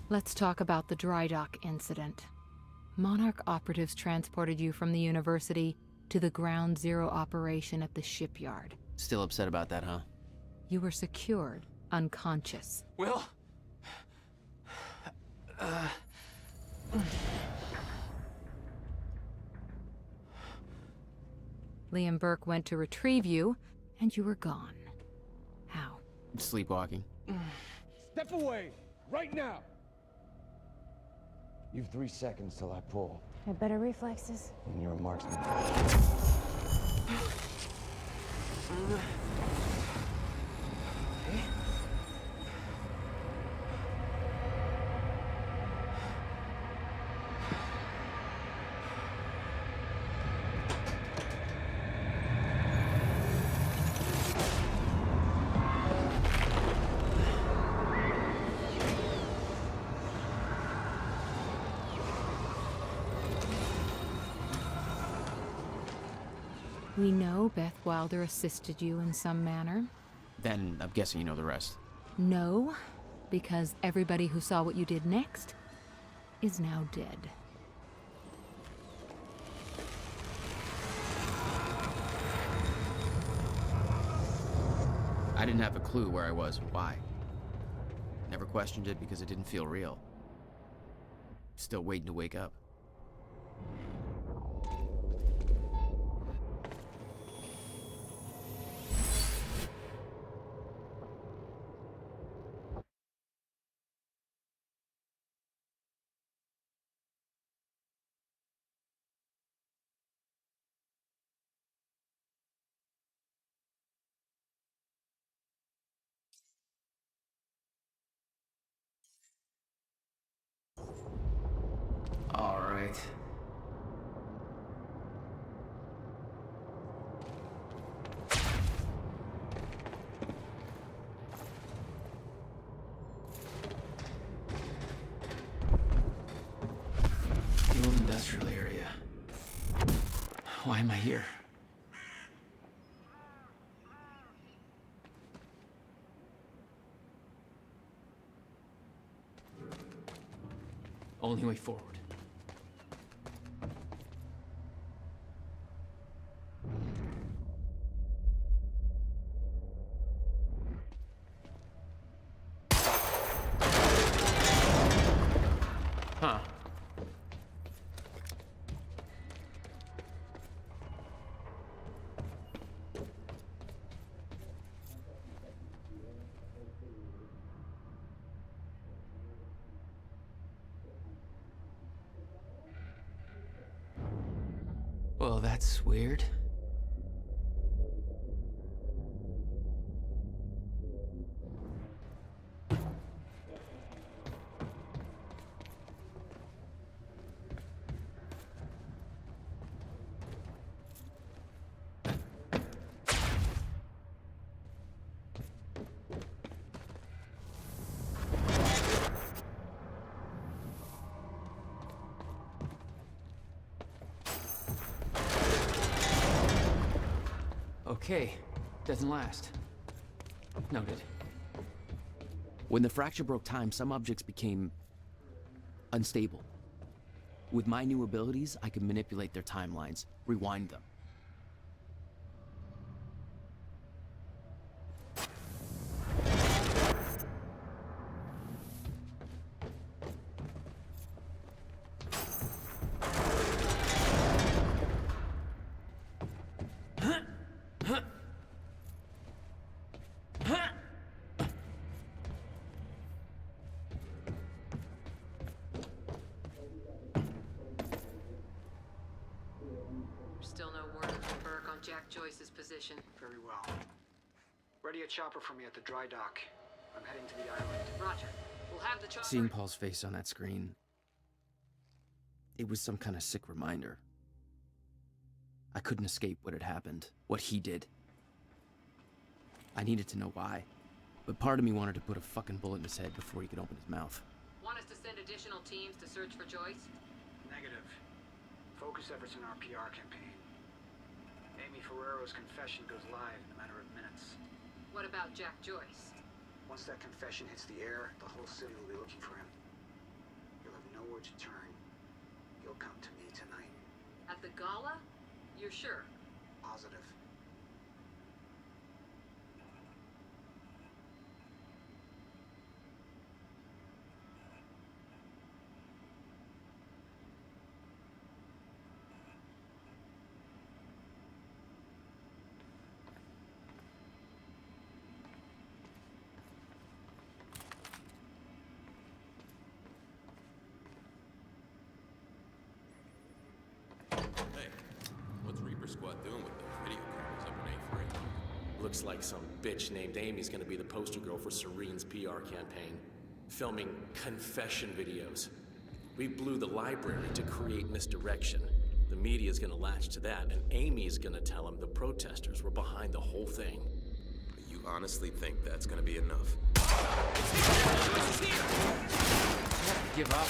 Let's talk about the dry dock incident. Monarch operatives transported you from the university to the ground zero operation at the shipyard. Still upset about that, huh? You were secured, unconscious. Will? Liam Burke went to retrieve you, and you were gone. How? Sleepwalking. Step away! Right now! You've 3 seconds till I pull. Have better reflexes. And you're a marksman. We know Beth Wilder assisted you in some manner. Then I'm guessing you know the rest. No, because everybody who saw what you did next is now dead. I didn't have a clue where I was or why. Never questioned it because it didn't feel real. Still waiting to wake up. All right. The old industrial area. Why am I here? Only way forward. Huh. Well, that's weird. Okay, doesn't last. Noted. When the fracture broke time, some objects became unstable. With my new abilities, I could manipulate their timelines, rewind them. Still no word from Burke on Jack Joyce's position. Very well. Ready a chopper for me at the dry dock. I'm heading to the island. Roger. We'll have the chopper. Seeing Paul's face on that screen, it was some kind of sick reminder. I couldn't escape what had happened, what he did. I needed to know why, but part of me wanted to put a fucking bullet in his head before he could open his mouth. Want us to send additional teams to search for Joyce? Negative. Focus efforts in our PR campaign. Amy Ferrero's confession goes live in a matter of minutes. What about Jack Joyce? Once that confession hits the air, the whole city will be looking for him. switch a turn. You'll come to me tonight. At the gala? You're sure? Positive. Hey, what's Reaper Squad doing with those video cameras up in A3? Looks like some bitch named Amy's gonna be the poster girl for Serene's PR campaign. Filming confession videos. We blew the library to create misdirection. The media's gonna latch to that, and Amy's gonna tell them the protesters were behind the whole thing. You honestly think that's gonna be enough? Give up.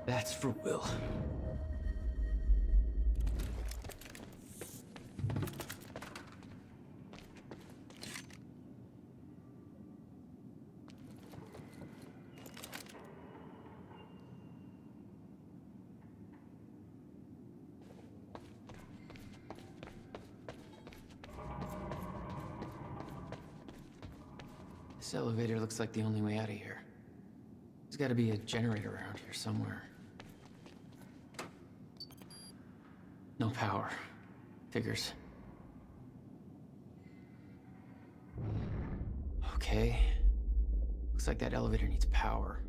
That's for Will. This elevator looks like the only way out of here. There's gotta be a generator around here somewhere. No power. Figures. Okay. Looks like that elevator needs power.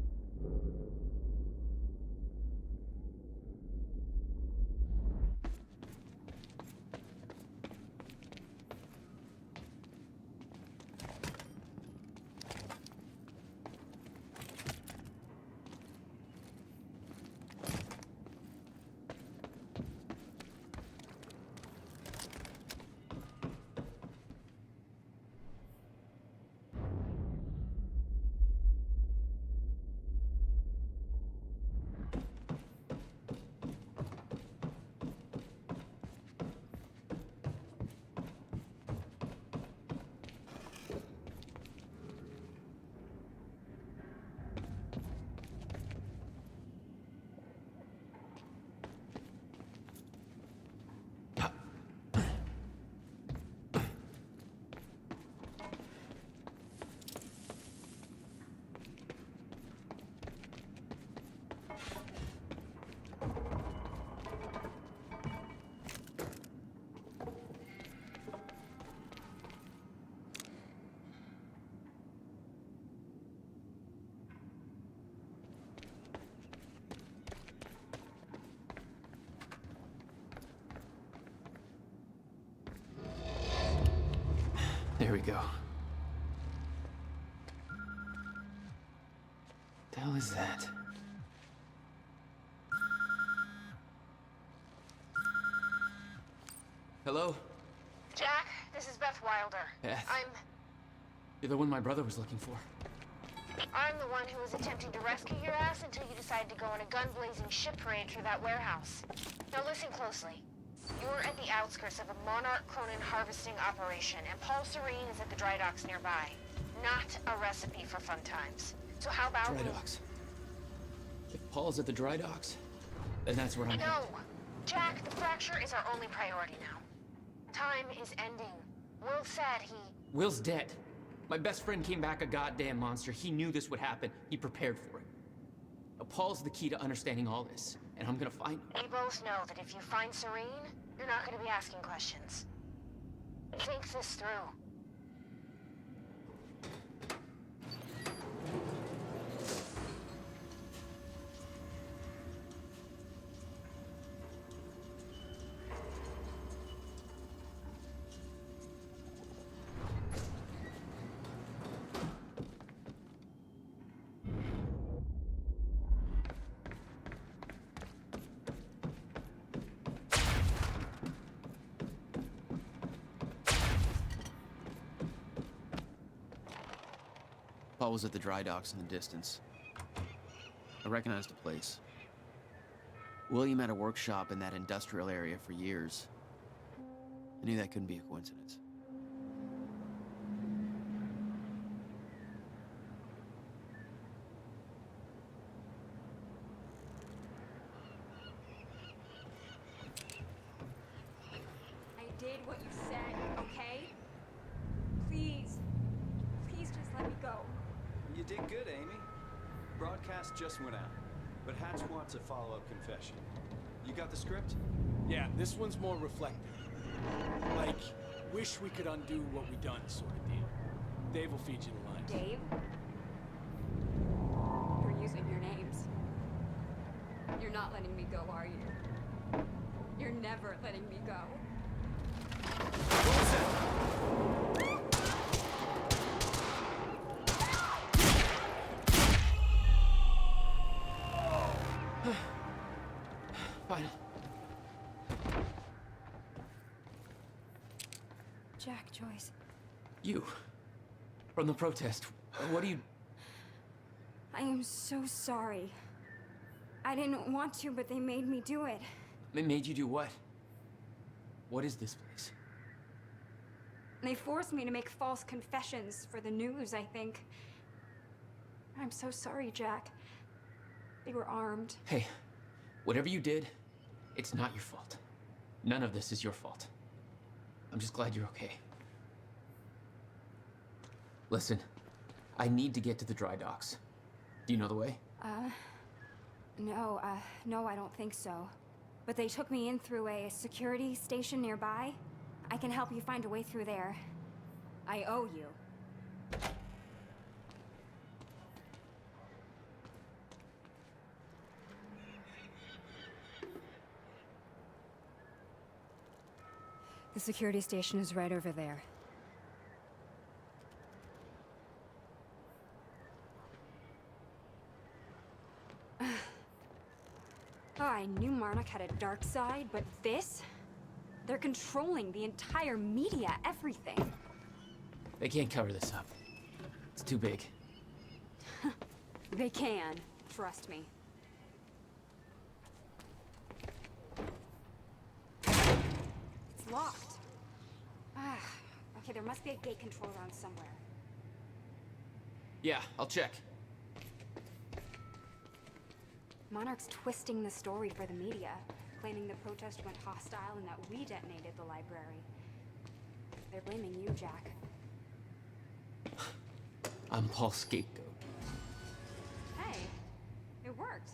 There we go. The hell is that? Hello? Jack, this is Beth Wilder. Beth? You're the one my brother was looking for. I'm the one who was attempting to rescue your ass until you decided to go on a gun-blazing shit parade through that warehouse. Now listen closely. You're at the outskirts of a Monarch Cronin harvesting operation, and Paul Serene is at the dry docks nearby. Not a recipe for fun times. So how about Dry docks. If Paul's at the dry docks, then that's where I'm No! headed. Jack, the fracture is our only priority now. Time is ending. Will said he... Will's dead. My best friend came back a goddamn monster. He knew this would happen. He prepared for it. Now, Paul's the key to understanding all this, and I'm gonna find him. We both know that if you find Serene, you're not going to be asking questions. Think this through. Paul was at the dry docks in the distance. I recognized the place. William had a workshop in that industrial area for years. I knew that couldn't be a coincidence. I did what you said, okay? Please. Please just let me go. You did good, Amy. Broadcast just went out, but Hatch wants a follow-up confession. You got the script? Yeah, this one's more reflective. Like, wish we could undo what we done sort of deal. Dave will feed you the lines. Dave? You're using your names. You're not letting me go, are you? You're never letting me go. Fine. Jack, Joyce. You. From the protest. What do you... I am so sorry. I didn't want to, but they made me do it. It made you do what? What is this place? They forced me to make false confessions for the news, I think. I'm so sorry, Jack. They were armed. Hey, whatever you did, it's not your fault. None of this is your fault. I'm just glad you're okay. Listen, I need to get to the dry docks. Do you know the way? No, I don't think so. But they took me in through a security station nearby. I can help you find a way through there. I owe you. The security station is right over there. Oh, I knew Marnock had a dark side, but this? They're controlling the entire media, everything. They can't cover this up. It's too big. They can, trust me. It's locked. Okay, there must be a gate control around somewhere. Yeah, I'll check. Monarch's twisting the story for the media, claiming the protest went hostile and that we detonated the library. They're blaming you, Jack. I'm Paul's scapegoat. Hey, it worked.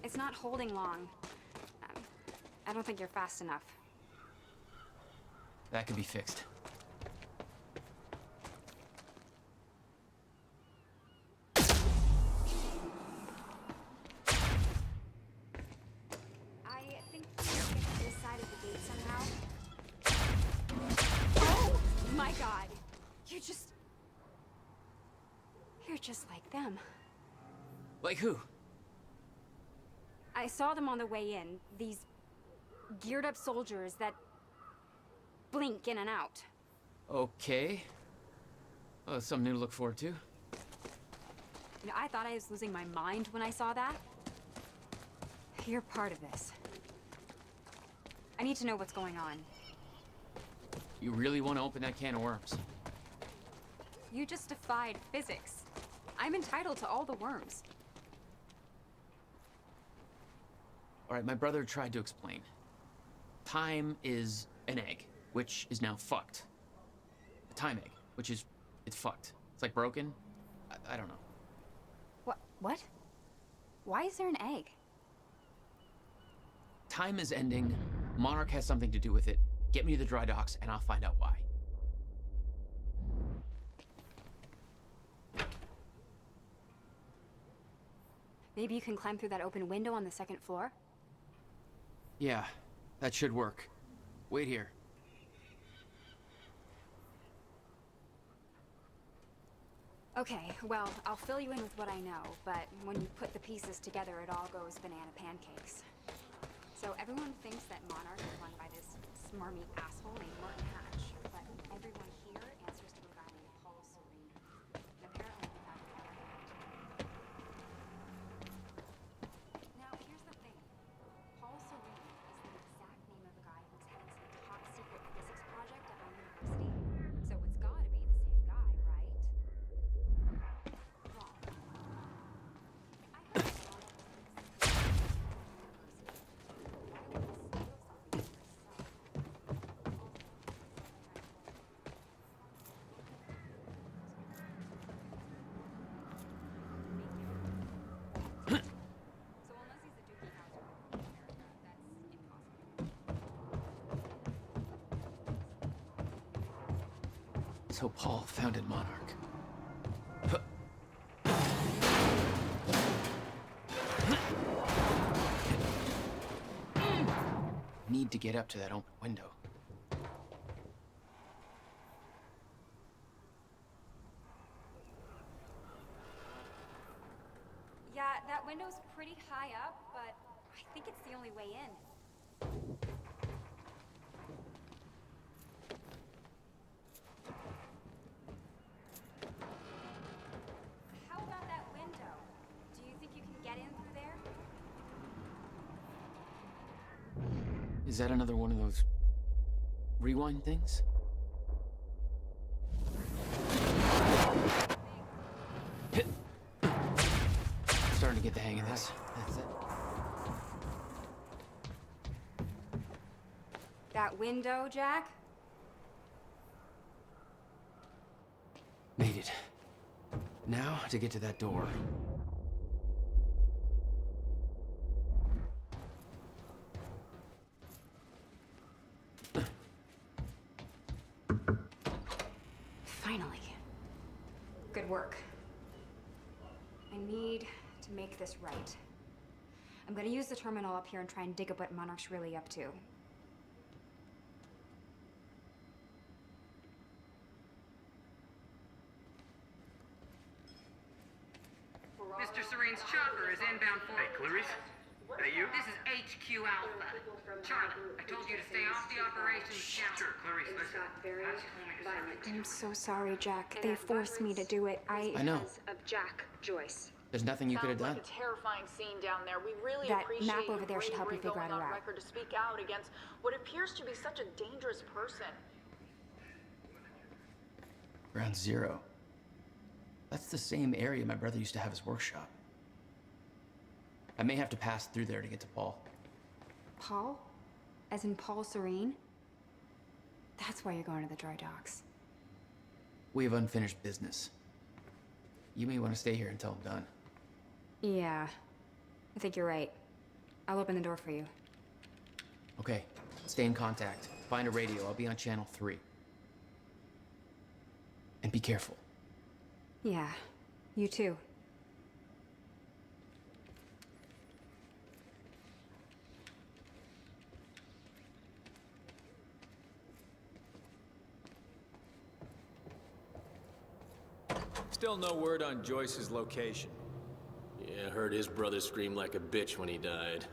It's not holding long. I don't think you're fast enough. That could be fixed. I think we can get to this side of the gate somehow. Oh my god! You're just like them. Like who? I saw them on the way in. These geared up soldiers that blink in and out. Okay. Oh, something new to look forward to. You know, I thought I was losing my mind when I saw that. You're part of this. I need to know what's going on. You really want to open that can of worms? You just defied physics. I'm entitled to all the worms. All right, my brother tried to explain. Time is an egg, which is now fucked. A time egg, which is... it's fucked. It's like broken. I don't know. What? Why is there an egg? Time is ending. Monarch has something to do with it. Get me to the dry docks, and I'll find out why. Maybe you can climb through that open window on the second floor? Yeah, that should work. Wait here. Okay, well, I'll fill you in with what I know, but when you put the pieces together, it all goes banana pancakes. So everyone thinks that Monarch is run by this smarmy asshole named Martin Hatch, but everyone here answers to a guy named Paul Serene. Apparently we have a Now, here's the thing. Paul Serene is the exact name of a guy who's heading some top secret physics project at my university. So it's gotta be the same guy, right? Wrong. I heard So Paul founded Monarch. Need to get up to that open window. Yeah, that window's pretty high up, but I think it's the only way in. How about that window? Do you think you can get in through there? Is that another one of those rewind things? Starting to get the hang of this. That's it. That window, Jack? Made it. Now to get to that door. Finally. Good work. I need to make this right. I'm gonna use the terminal up here and try and dig up what Monarch's really up to. Mr. Serene's chopper is inbound for... Hey, Clarice? Hey, you? This is HQ Alpha. Charlie, I told you to stay off the operations channel. Sure, Clarice, listen. I'm so sorry, Jack. They forced me to do it. I know. Of Jack Joyce. There's nothing you could have done. Sounds like a terrifying scene down there. We really That appreciate map over there should help you bravery figure out going a on route. record to speak out against what appears to be such a dangerous person. Ground Zero. That's the same area my brother used to have his workshop. I may have to pass through there to get to Paul. Paul? As in Paul Serene? That's why you're going to the dry docks. We have unfinished business. You may want to stay here until I'm done. Yeah. I think you're right. I'll open the door for you. Okay, stay in contact. Find a radio. I'll be on channel 3. And be careful. Yeah. You too. Still no word on Joyce's location. Yeah, I heard his brother scream like a bitch when he died.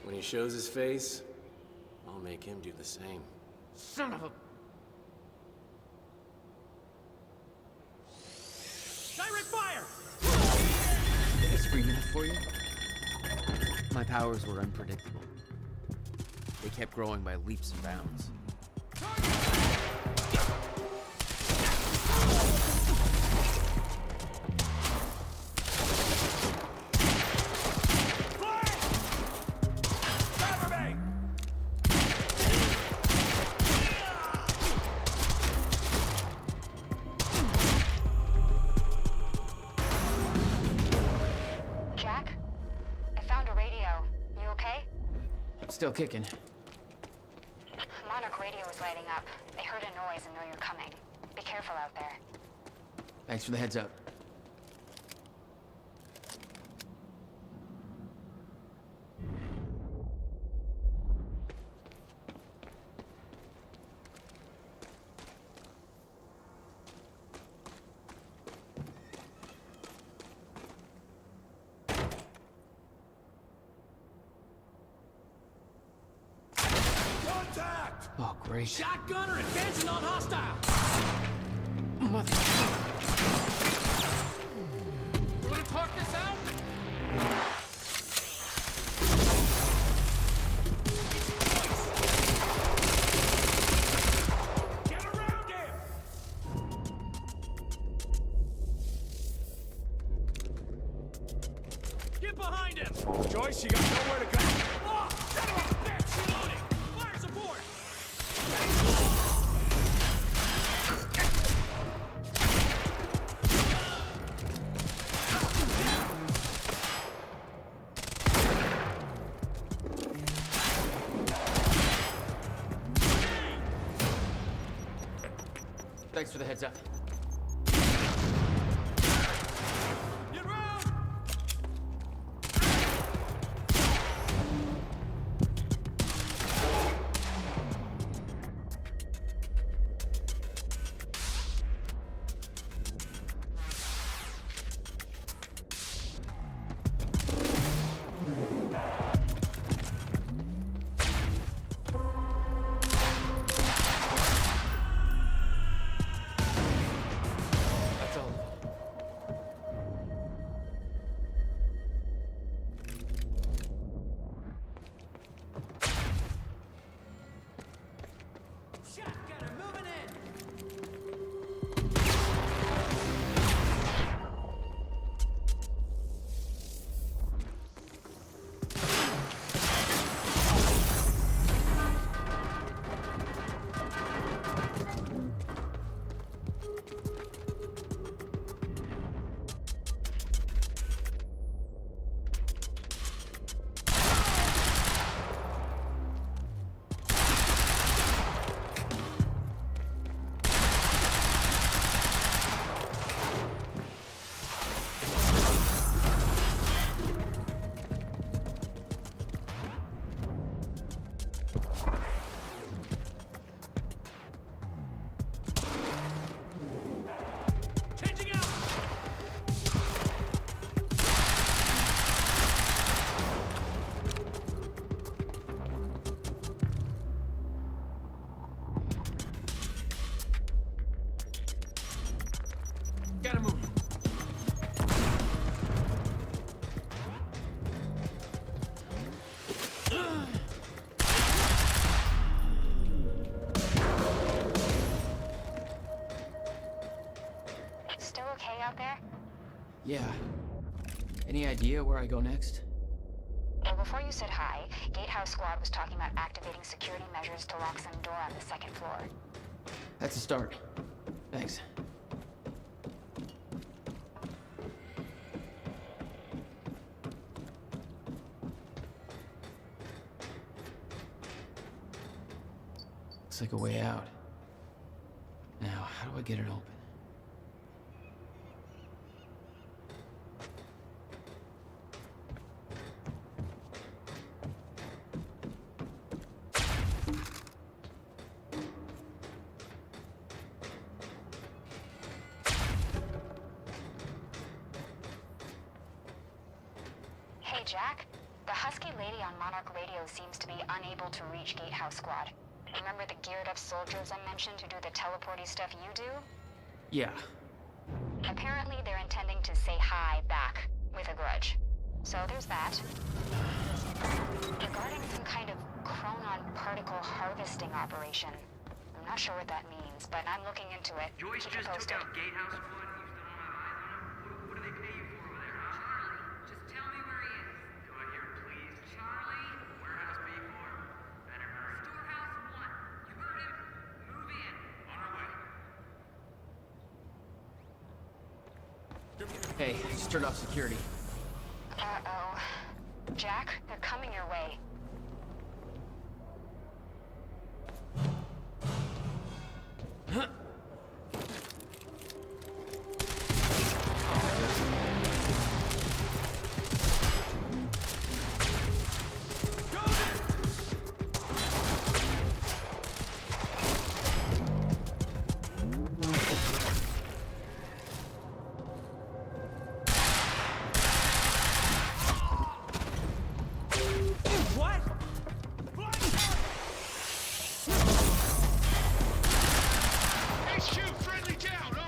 When he shows his face, I'll make him do the same. Son of a... Direct fire! Did I scream enough for you? My powers were unpredictable. They kept growing by leaps and bounds. Jack? I found a radio. You okay? Still kicking. Monarch radio is lighting up. They heard a noise and know you're coming. Be careful out there. Thanks for the heads up. Contact! Oh, great. Shotgunner advancing on hostile! Mother... You wanna talk this out? Get around him! Get behind him! Joyce, you got nowhere to go. Oh, son of a bitch! Reloading! Fire support! Thanks for the heads up. Get round! That's all. Shotgunner moving in! Changing out! Gotta move. Still okay out there? Yeah. Any idea where I go next? Well, before you said hi, Gatehouse Squad was talking about activating security measures to lock some door on the second floor. That's a start. Thanks. Looks like a way out. Now, how do I get it open? Hey, Jack. The husky lady on Monarch Radio seems to be unable to reach Gatehouse Squad. Remember the geared-up soldiers I mentioned who do the teleporty stuff you do? Yeah. Apparently they're intending to say hi back, with a grudge. So there's that. Regarding some kind of chronon particle harvesting operation. I'm not sure what that means, but I'm looking into it. Joyce Keep it just took posted. out Gatehouse Squad and you still don't have eyes on him? What do they pay you for over there, huh? Charlie, just tell me where he is. Do I hear please? Charlie? Warehouse B4. Better hurry. Storehouse 1. You heard him? Move in. On our way. Hey, just turned off security. Uh-oh. Jack, they're coming your way.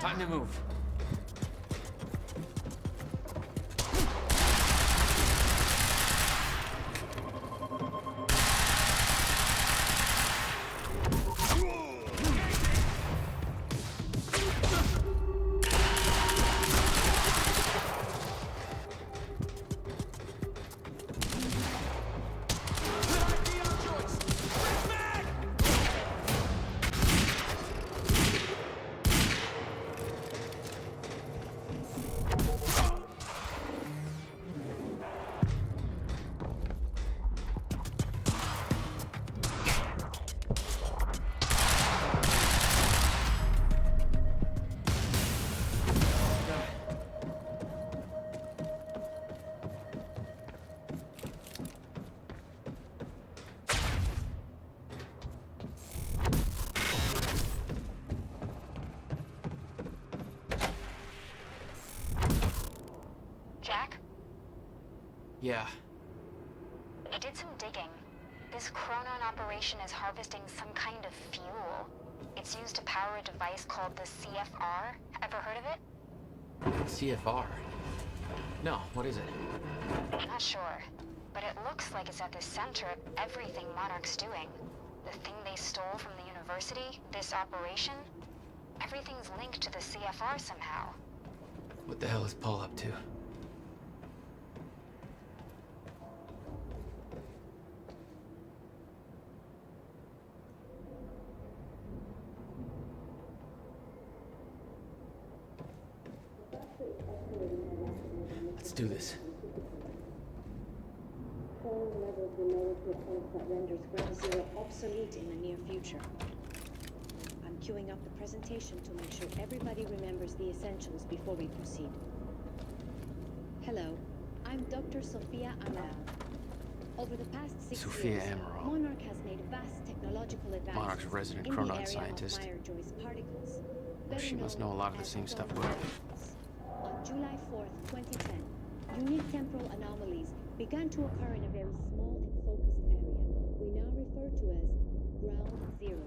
Time to move. Jack? Yeah. I did some digging. This chronon operation is harvesting some kind of fuel. It's used to power a device called the CFR. Ever heard of it? CFR? No, what is it? I'm not sure, but it looks like it's at the center of everything Monarch's doing. The thing they stole from the university, this operation, everything's linked to the CFR somehow. What the hell is Paul up to? Let's do this. Falling levels will lower to a point that renders ground zero obsolete in the near future. I'm queuing up the presentation to make sure everybody remembers the essentials before we proceed. Hello, I'm Dr. Sophia Amaral. Over the past 6 Sophia years, Amaral. Monarch has made vast technological advances Monarch's resident in chronon the area scientist. of Meyer-Joyce particles. She must know a lot of the same stuff we do. On July 4th, 2010, unique temporal anomalies began to occur in a very small and focused area we now refer to as Ground Zero.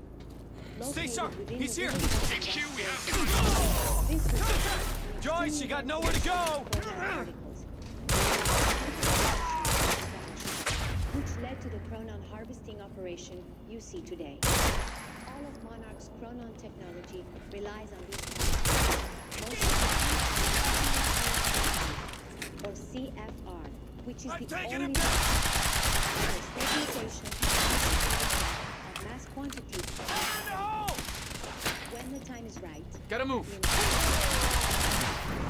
Stay Located sharp! within He's the here! village HQ, of we have South- This was Joyce, you got nowhere to go! particles, which led to the chronon harvesting operation you see today. All of Monarch's chronon technology relies on these or CFR, which is the only stabilization of mass quantities. When the time is right, Gotta move. will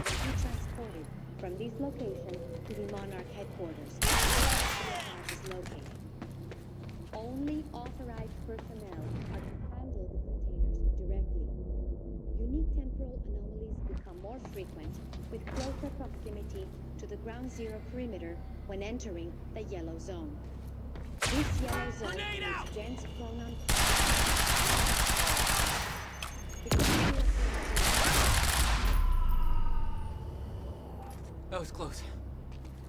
be transported from this location to the Monarch headquarters. Where is located. Only authorized personnel are to handle the containers directly. Unique temporal anomalies become more frequent with closer proximity to the Ground Zero perimeter when entering the yellow zone. This yellow zone is dense chronon. That was close.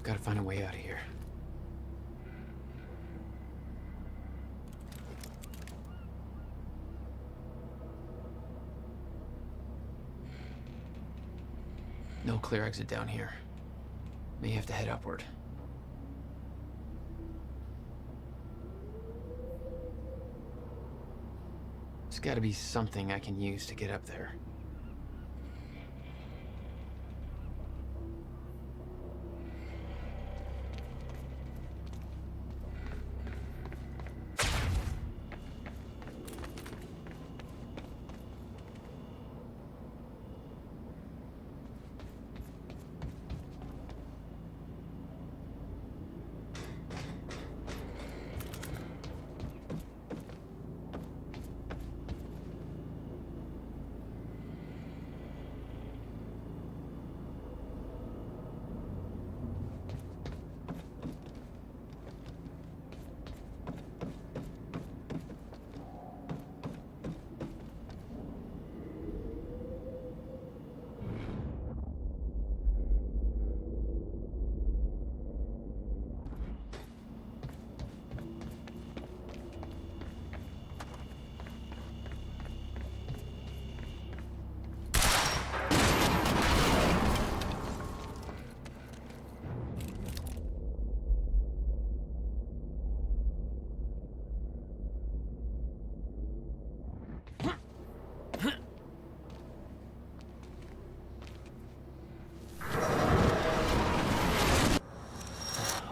Gotta find a way out of here. No clear exit down here. May have to head upward. There's gotta be something I can use to get up there.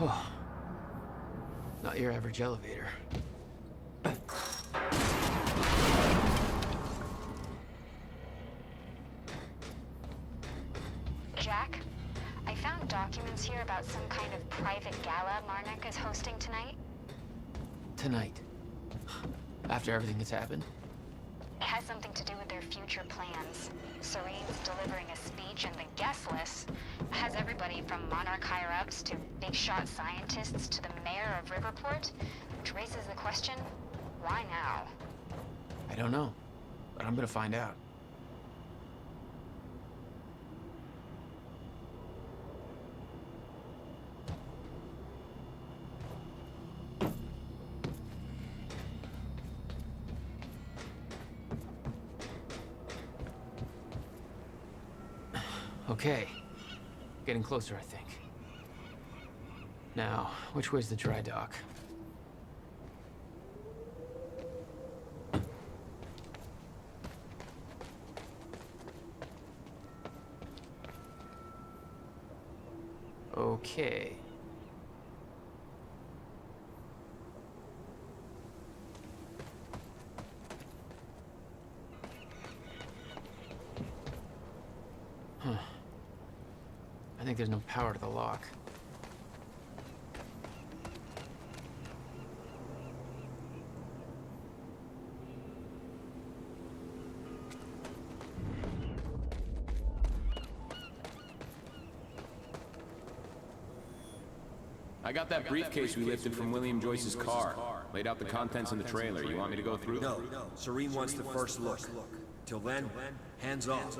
Oh, not your average elevator. Jack, I found documents here about some kind of private gala Marnik is hosting tonight. Tonight. After everything that's happened? It has something to do with their future plans. Serene's delivering a speech, and the guest list has everybody from Monarch higher-ups to big-shot scientists to the mayor of Riverport, which raises the question, why now? I don't know, but I'm gonna find out. Okay. Getting closer, I think. Now, which way's the dry dock? Okay. Huh. I think there's no power to the lock. I got that briefcase we lifted from William Joyce's car. Laid out the contents in the trailer. You want me to go through? No. Serene wants the first look. Till then, hands off.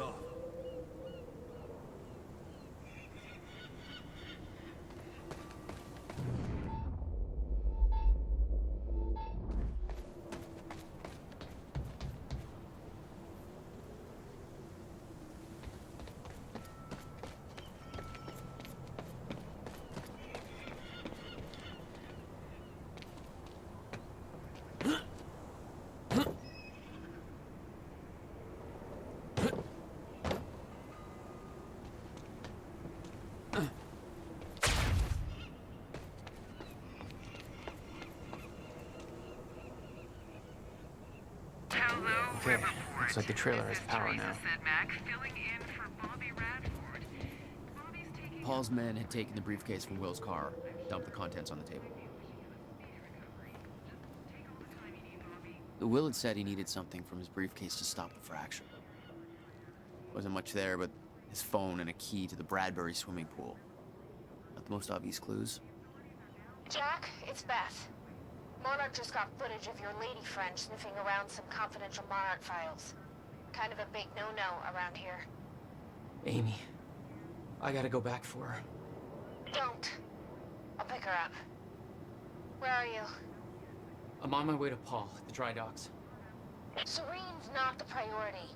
Okay, looks like the trailer has power now. Paul's men had taken the briefcase from Will's car, dumped the contents on the table. Will had said he needed something from his briefcase to stop the fracture. Wasn't much there, but his phone and a key to the Bradbury swimming pool. Not the most obvious clues. Jack, it's Beth. Monarch just got footage of your lady friend sniffing around some confidential Monarch files. Kind of a big no-no around here. Amy, I gotta go back for her. Don't. I'll pick her up. Where are you? I'm on my way to Paul at the dry docks. Serene's not the priority.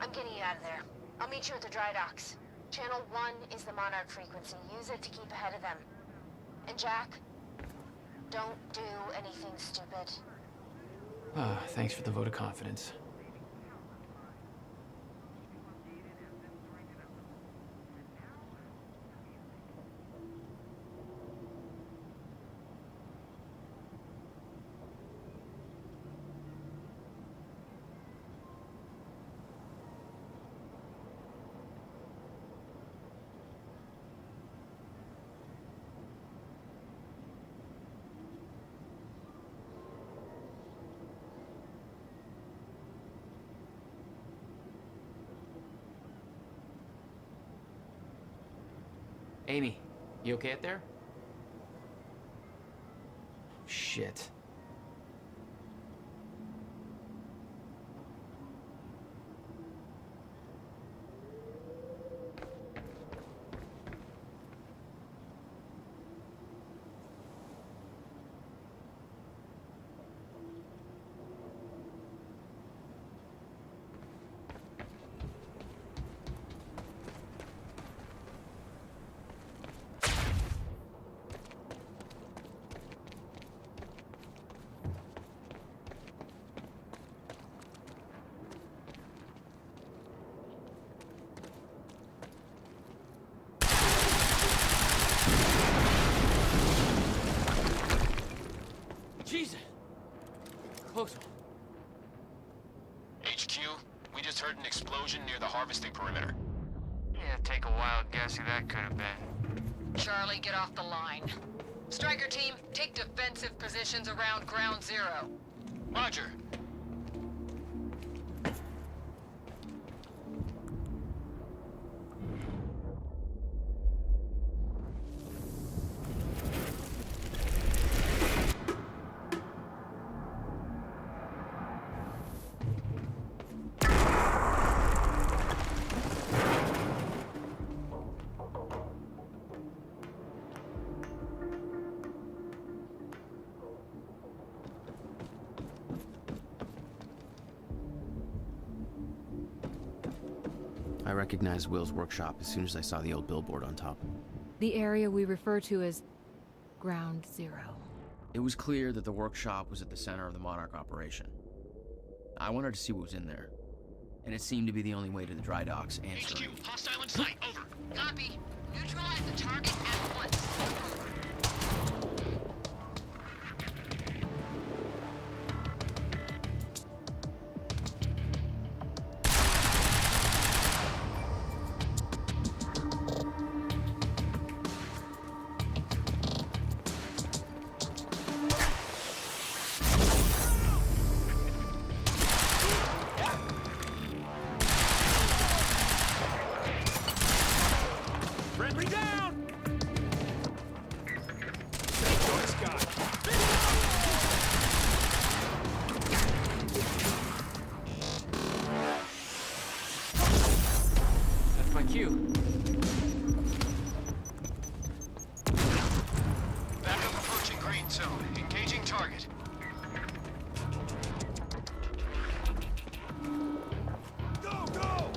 I'm getting you out of there. I'll meet you at the dry docks. Channel 1 is the Monarch frequency. Use it to keep ahead of them. And Jack, don't do anything stupid. Thanks for the vote of confidence. Amy, you okay up there? Shit. Jesus! Close one. HQ, we just heard an explosion near the harvesting perimeter. Yeah, take a wild guess who that could have been. Charlie, get off the line. Striker team, take defensive positions around Ground Zero. Roger. I recognized Will's workshop as soon as I saw the old billboard on top. The area we refer to as Ground Zero. It was clear that the workshop was at the center of the Monarch operation. I wanted to see what was in there, and it seemed to be the only way to the dry docks and Surrey. HQ, hostile in sight, over. Copy. Neutralize the target at once. Friendly down! That's my cue. Backup approaching green zone. Engaging target. Go, go!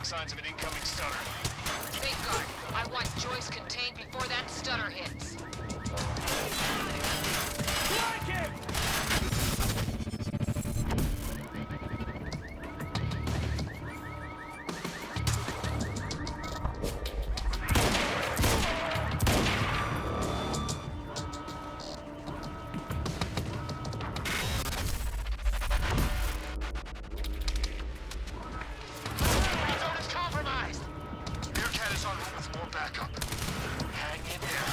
Signs of an incoming stutter. Safeguard. I want Joyce contained before that stutter hits. Like it! Backup. Hang in there.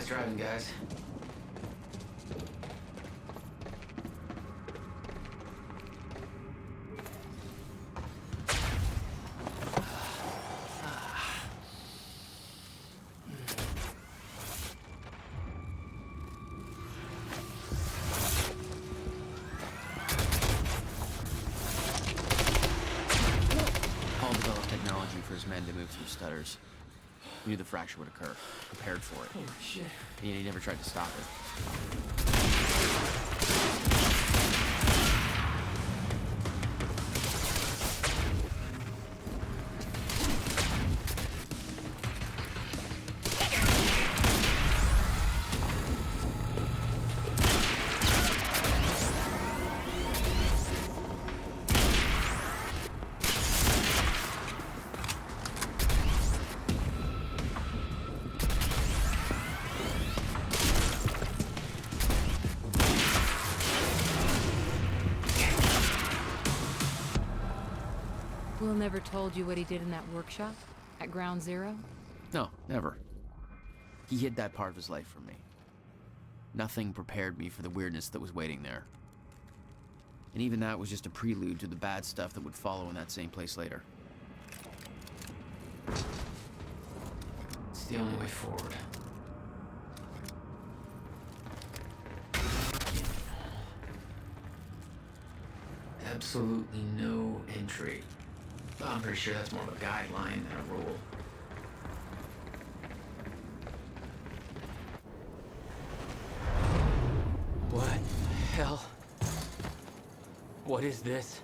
Nice driving, guys. Paul developed technology for his men to move through stutters. He knew the fracture would occur, prepared for it. Holy shit. And yet he never tried to stop it. Will never told you what he did in that workshop at Ground Zero? No, never. He hid that part of his life from me. Nothing prepared me for the weirdness that was waiting there. And even that was just a prelude to the bad stuff that would follow in that same place later. It's the only way forward. Absolutely no entry. Well, I'm pretty sure that's more of a guideline than a rule. What the hell? What is this?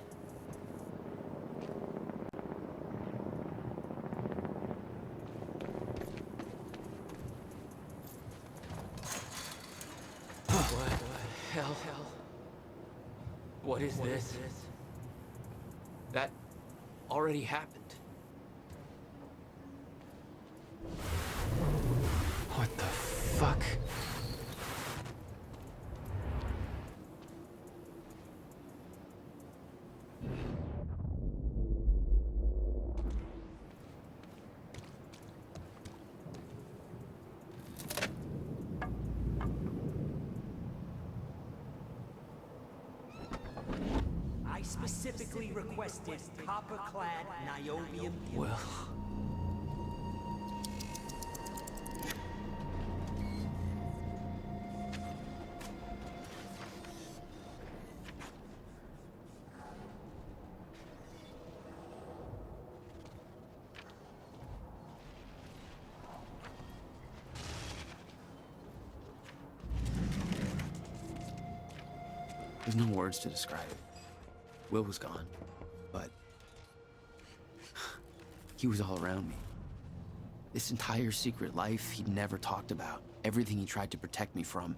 What the hell? What is this? That already happened. What the fuck? I specifically requested copper-clad niobium. Well. There's no words to describe it. Will was gone, but he was all around me. This entire secret life he'd never talked about, everything he tried to protect me from,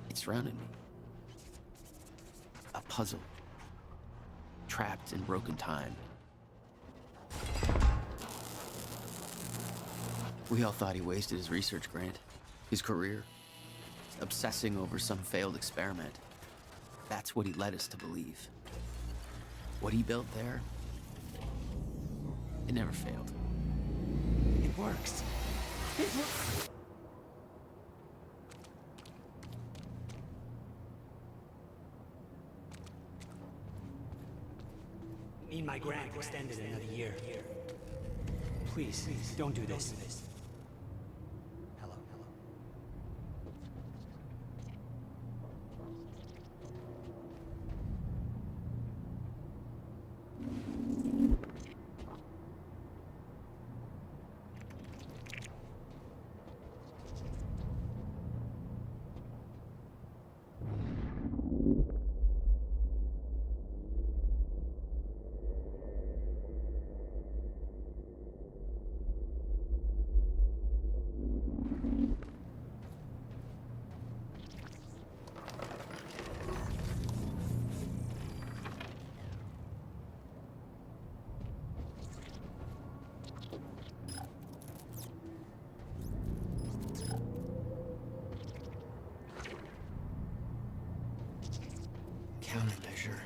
it surrounded me. A puzzle, trapped in broken time. We all thought he wasted his research grant, his career, obsessing over some failed experiment. That's what he led us to believe. What he built there, it never failed. It works. It works. Need my grant extended another year. Please, don't do this. Hello. Countermeasure.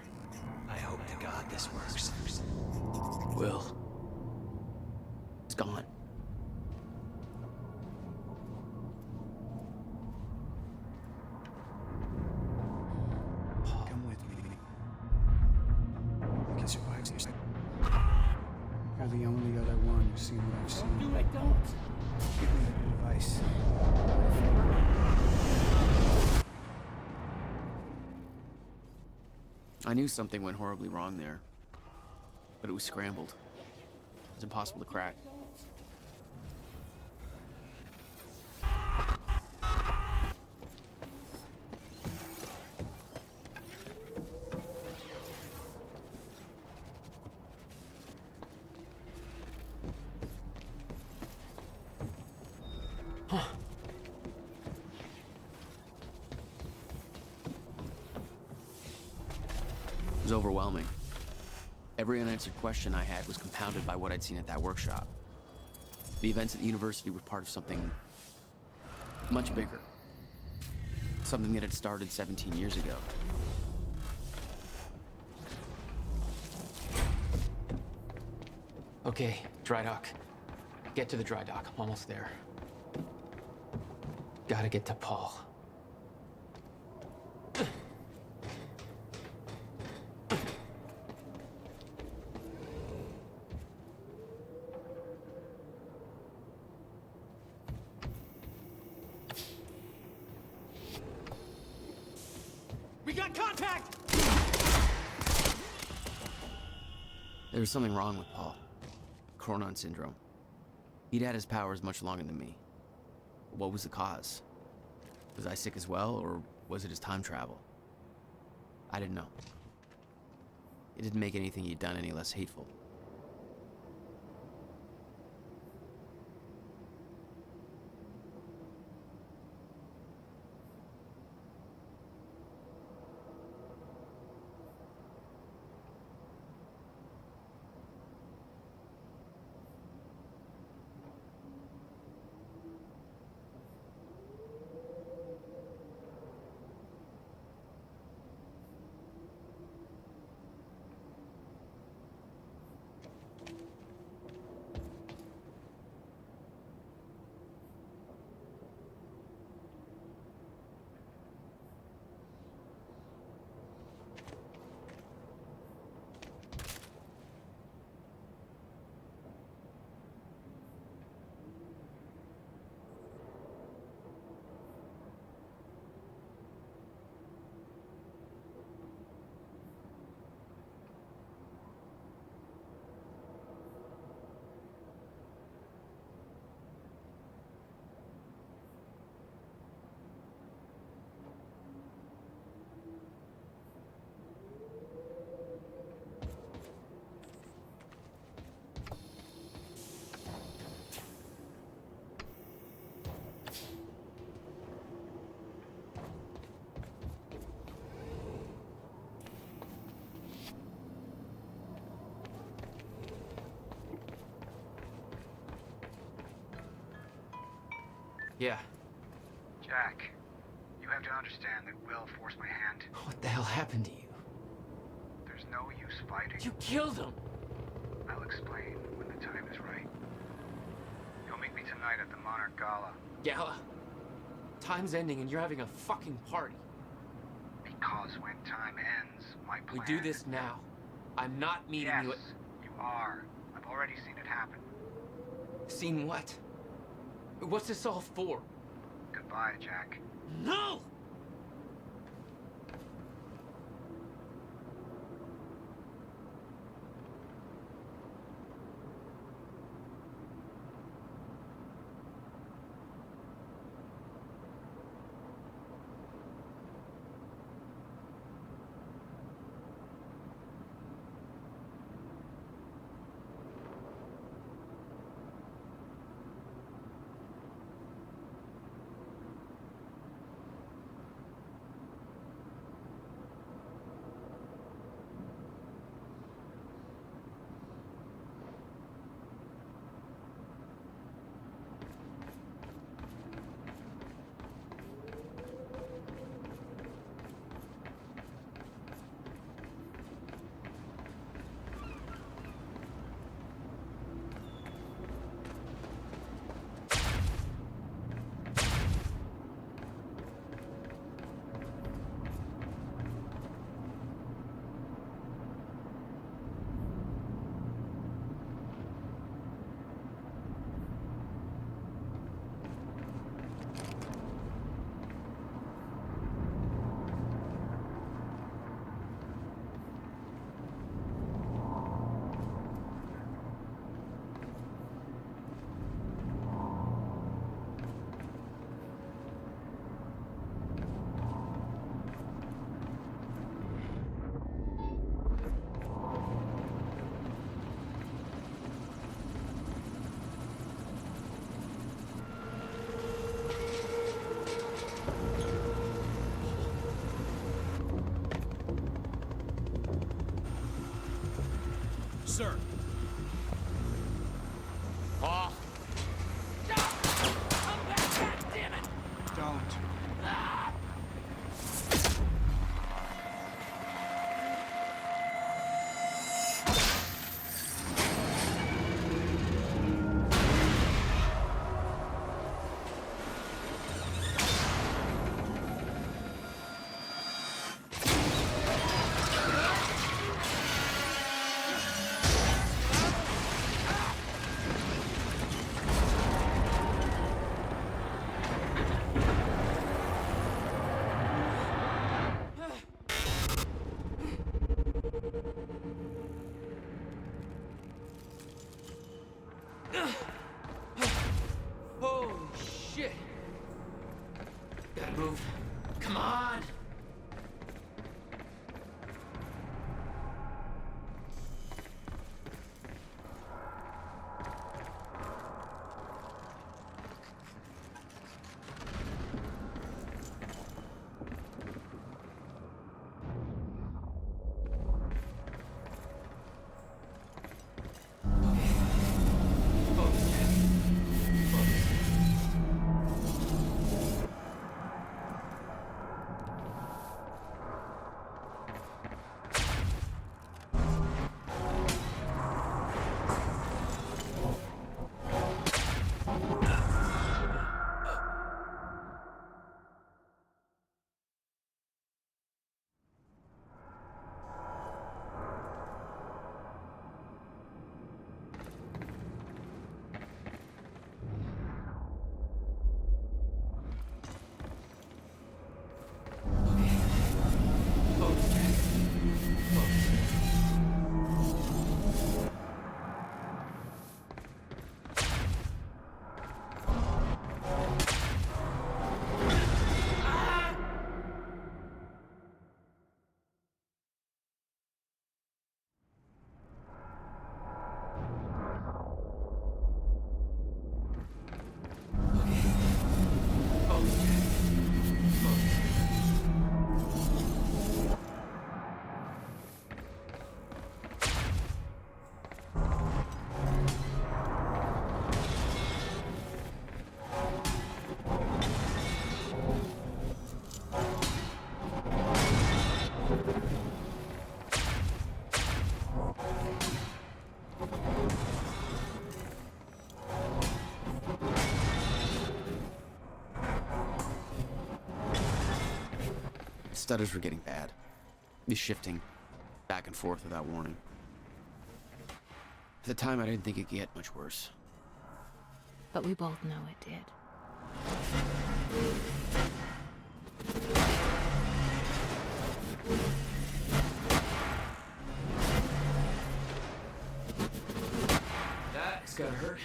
I hope to God this works. Will. It's gone. Don't give me advice. I knew something went horribly wrong there, but it was scrambled. It was impossible to crack. It was overwhelming. Every unanswered question I had was compounded by what I'd seen at that workshop. The events at the university were part of something much bigger. Something that had started 17 years ago. Okay, dry dock. Get to the dry dock. I'm almost there. Gotta get to Paul. We got contact! There was something wrong with Paul. Chronon syndrome. He'd had his powers much longer than me. What was the cause? Was I sick as well, or was it his time travel? I didn't know. It didn't make anything he'd done any less hateful. Yeah. Jack, you have to understand that Will forced my hand. What the hell happened to you? There's no use fighting. You killed him! I'll explain when the time is right. You'll meet me tonight at the Monarch Gala. Gala? Time's ending and you're having a fucking party. Because when time ends, my plan... We do this now. I'm not meeting you at... you are. I've already seen it happen. Seen what? What's this all for? Goodbye, Jack. No! sir. Paul. Come back, goddammit! Don't. Holy shit. Gotta move. Come on. Stutters were getting bad. He's shifting back and forth without warning. At the time, I didn't think it could get much worse. But we both know it did. That's gotta hurt.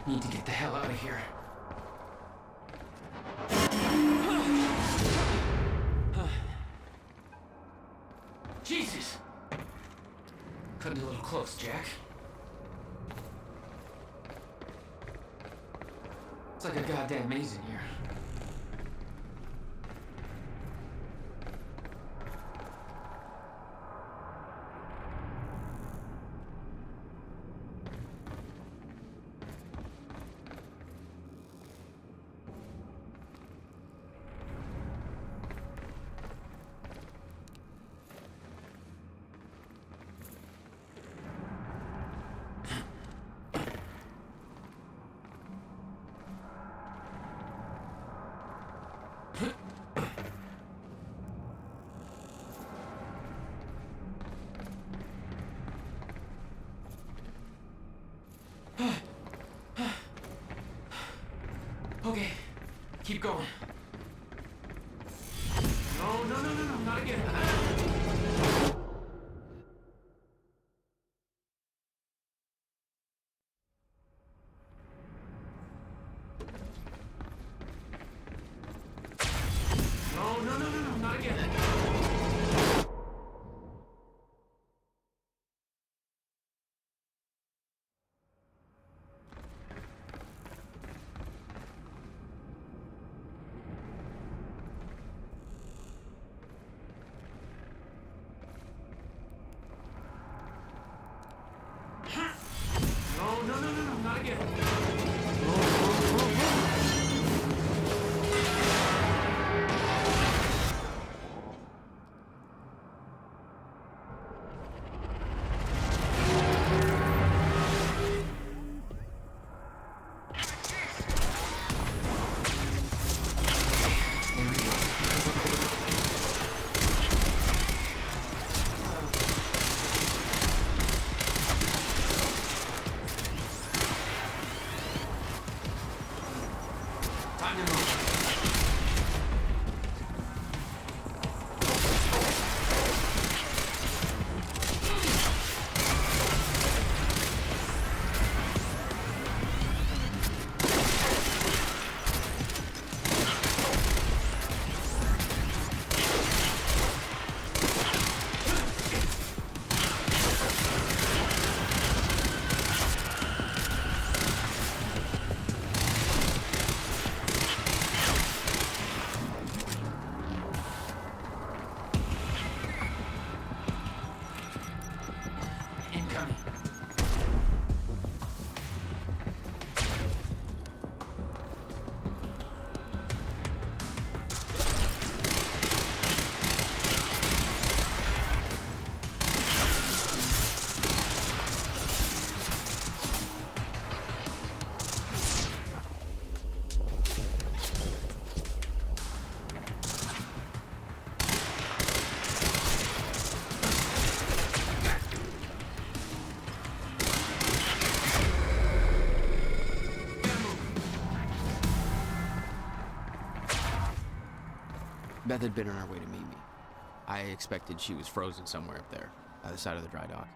Need to get the hell out of here. Jesus! Cutting a little close, Jack. It's like a goddamn maze in here. Okay, keep going. No, no, no, no, no, not again. No, no, no, no, no, not again. No, no, no, no, no, not again. Time to move. Incoming. Beth had been on her way to meet me. I expected she was frozen somewhere up there, by the side of the dry dock.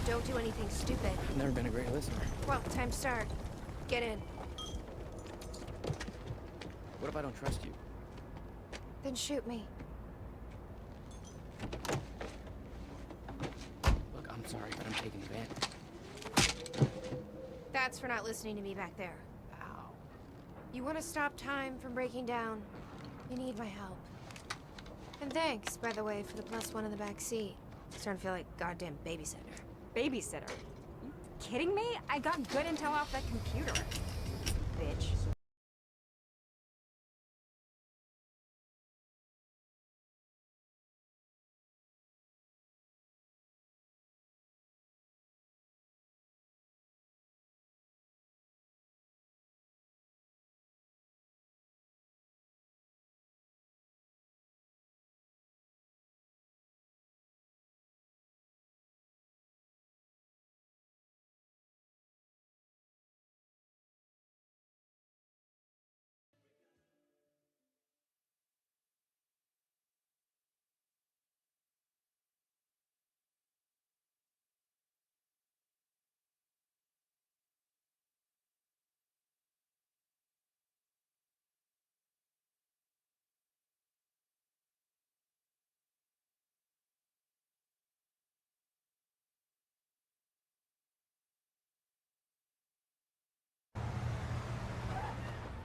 Don't do anything stupid. I've never been a great listener. Well, time to start. Get in. What if I don't trust you? Then shoot me. Look, I'm sorry, but I'm taking advantage. That's for not listening to me back there. Ow. You want to stop time from breaking down? You need my help. And thanks, by the way, for the +1 in the back seat. Starting to feel like goddamn babysitter. Babysitter? You kidding me? I got good intel off that computer. Bitch.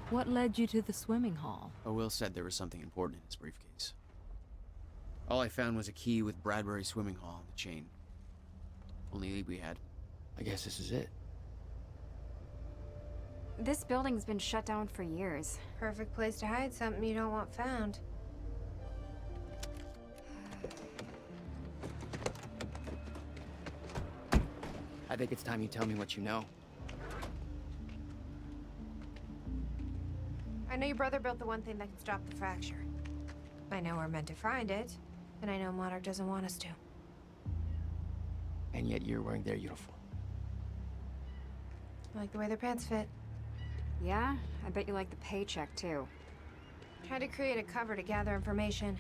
What led you to the swimming hall? Oh, Will said there was something important in his briefcase. All I found was a key with Bradbury Swimming Hall on the chain. Only lead we had. I guess this is it. This building's been shut down for years. Perfect place to hide something you don't want found. I think it's time you tell me what you know. I know your brother built the one thing that can stop the fracture. I know we're meant to find it, and I know Monarch doesn't want us to. And yet you're wearing their uniform. I like the way their pants fit. Yeah? I bet you like the paycheck, too. Tried to create a cover to gather information.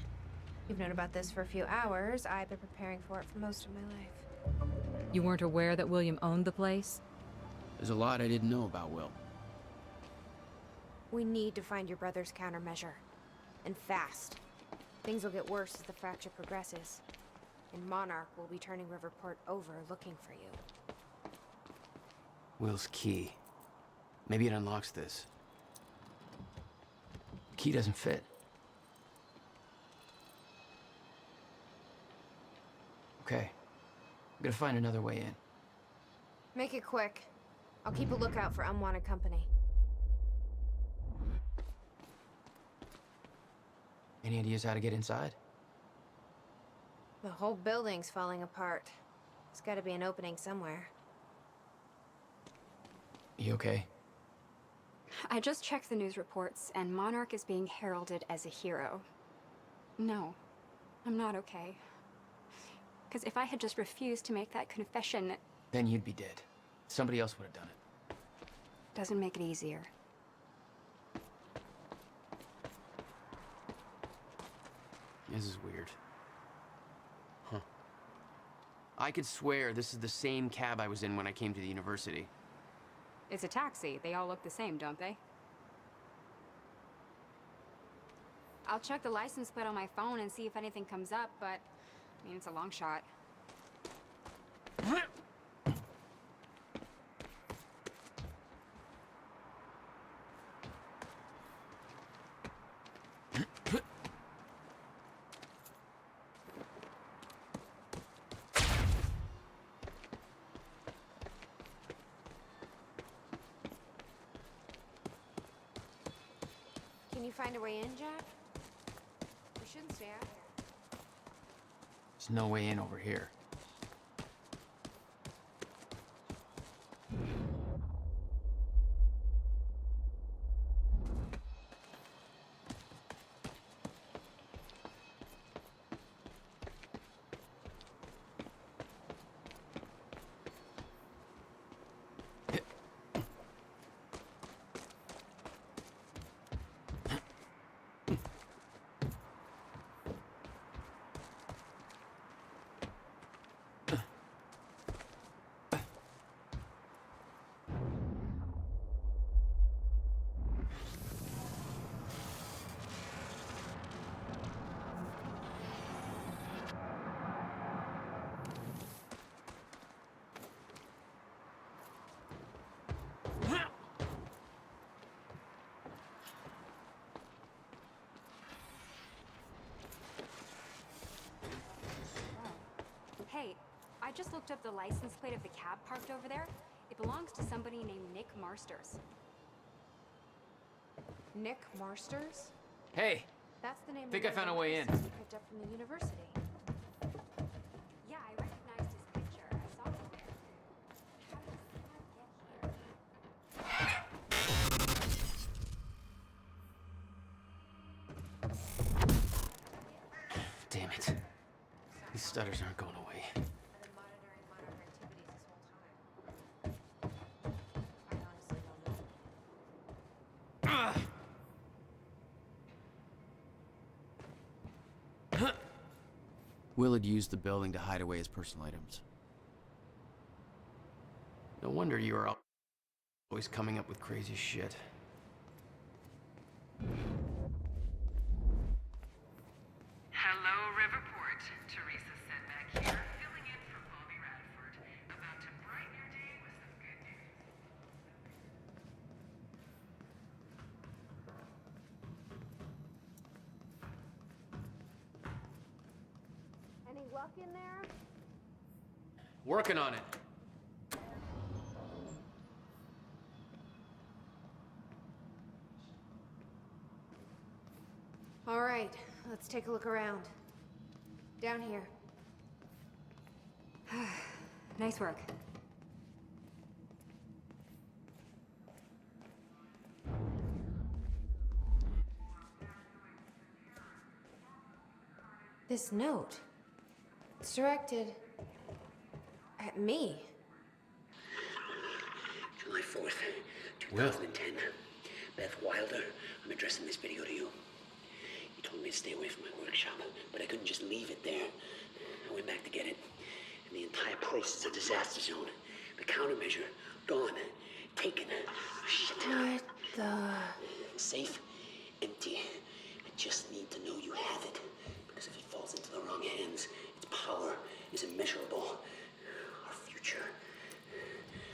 You've known about this for a few hours. I've been preparing for it for most of my life. You weren't aware that William owned the place? There's a lot I didn't know about Will. We need to find your brother's countermeasure. And fast. Things will get worse as the fracture progresses. And Monarch will be turning Riverport over looking for you. Will's key. Maybe it unlocks this. The key doesn't fit. Okay. I'm gonna find another way in. Make it quick. I'll keep a lookout for unwanted company. Any ideas how to get inside? The whole building's falling apart. There's gotta be an opening somewhere. You okay? I just checked the news reports, and Monarch is being heralded as a hero. No, I'm not okay. Because if I had just refused to make that confession... Then you'd be dead. Somebody else would have done it. Doesn't make it easier. This is weird. Huh. I could swear this is the same cab I was in when I came to the university. It's a taxi. They all look the same, don't they? I'll check the license plate on my phone and see if anything comes up, but... I mean, it's a long shot. Can you find a way in, Jack? We shouldn't stay out here. There's no way in over here. Hey, I just looked up the license plate of the cab parked over there. It belongs to somebody named Nick Marsters. Nick Marsters? Hey! That's the name Think I of found a the way in. license you picked up from the university. Yeah, I recognized his picture. I saw him there. How did someone get here? Damn it. These stutters aren't going away. I've been monitoring Monarch activities this whole time. I honestly don't know. Will had used the building to hide away his personal items. No wonder you were always coming up with crazy shit. Hello, Riverport. Teresa Sedmak here, filling in for Bobby Radford. About to brighten your day with some good news. luck in there? Working on it. All right, let's take a look around. Down here. Nice work. This note. It's directed at me. July 4th, 2010. Beth Wilder, I'm addressing this video to you. You told me to stay away from my workshop, but I couldn't just leave it there. I went back to get it, and the entire place is a disaster zone. The countermeasure, gone, taken. Shit. What the... Safe, empty. I just need to know you have it, because if it falls into the wrong hands, its power is immeasurable. Our future,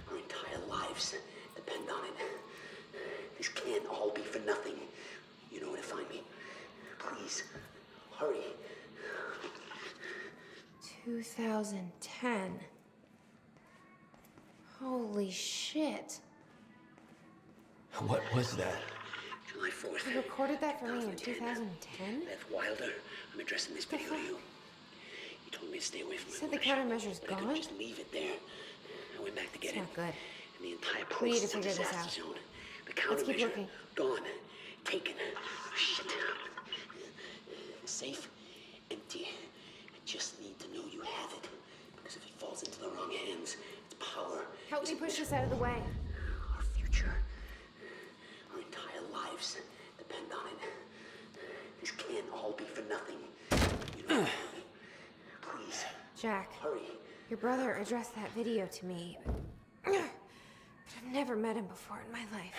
our entire lives depend on it. This can't all be for nothing. You know where to find me. Please, hurry. 2010. Holy shit. What was that? July 4th. You recorded that for me in 2010? Beth Wilder, I'm addressing this video to you. You told me to stay away from You my said the workshop, countermeasure's but I couldn't gone? just leave it there. I went back to get It's it. not good. And the entire We need place to is a figure this disaster out. zone. The Let's keep countermeasure, looking. gone, taken. Shit. Safe, empty. I just need to know you have it. Because if it falls into the wrong hands, its power. Help me push this out of the way. Our future, our entire lives depend on it. This can't all be for nothing. You know, please. Jack. Hurry. Your brother addressed that video to me, but I've never met him before in my life.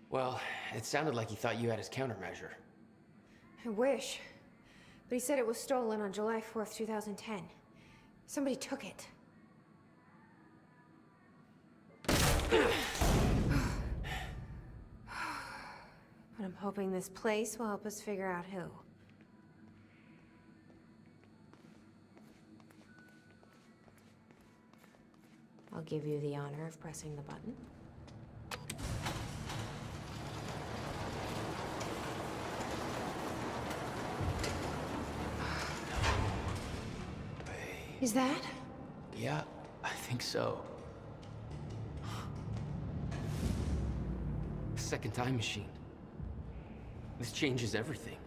Well, it sounded like he thought you had his countermeasure. I wish. But he said it was stolen on July 4th, 2010. Somebody took it. But I'm hoping this place will help us figure out who. I'll give you the honor of pressing the button. Is that? Yeah, I think so. Second time machine. This changes everything.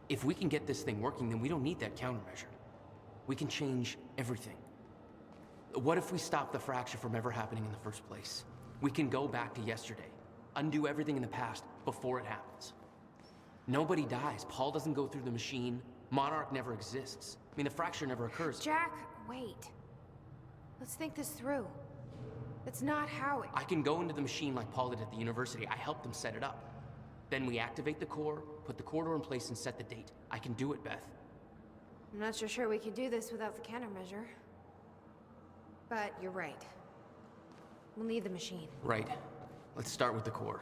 If we can get this thing working, then we don't need that countermeasure. We can change everything. What if we stop the fracture from ever happening in the first place? We can go back to yesterday, undo everything in the past before it happens. Nobody dies. Paul doesn't go through the machine. Monarch never exists. I mean, the fracture never occurs. Jack, wait. Let's think this through. That's not how it... I can go into the machine like Paul did at the university. I helped him set it up. Then we activate the core, put the corridor in place, and set the date. I can do it, Beth. I'm not so sure we can do this without the countermeasure. But you're right. We'll need the machine. Right. Let's start with the core.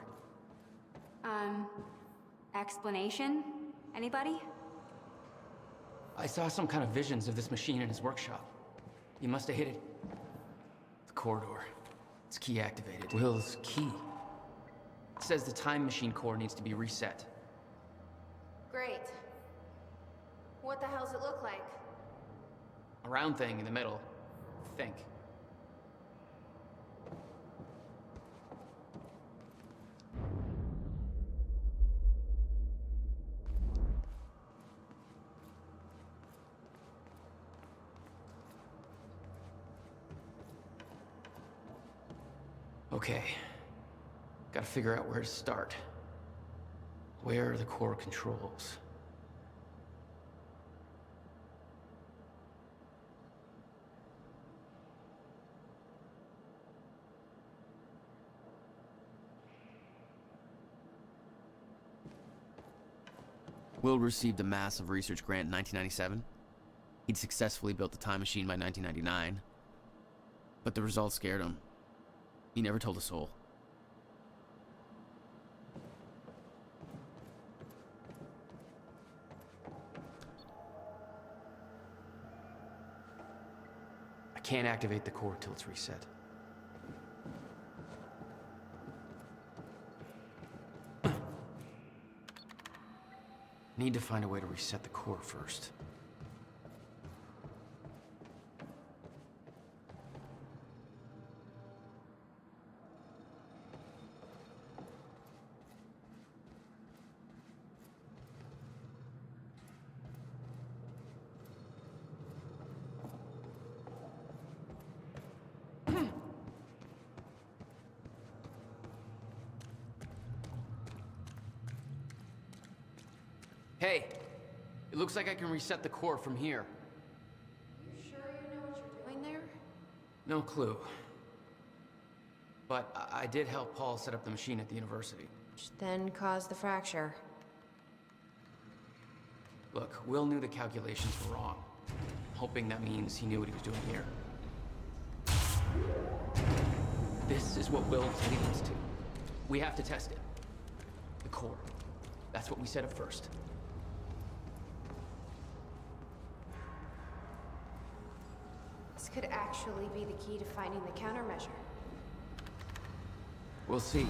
Explanation? Anybody? I saw some kind of visions of this machine in his workshop. You must have hit it. The corridor. It's key activated. Will's key. It says the time machine core needs to be reset. Great. What the hell's it look like? A round thing in the middle. Think. Okay. Gotta figure out where to start. Where are the core controls? Will received a massive research grant in 1997. He'd successfully built the time machine by 1999. But the results scared him. He never told a soul. can't activate the core till it's reset. Need to find a way to reset the core first. Hey, it looks like I can reset the core from here. You sure you know what you're doing there? No clue. But I did help Paul set up the machine at the university. Which then caused the fracture. Look, Will knew the calculations were wrong. Hoping that means he knew what he was doing here. This is what Will is leading us to. We have to test it. The core. That's what we set up first. This could actually be the key to finding the countermeasure. We'll see.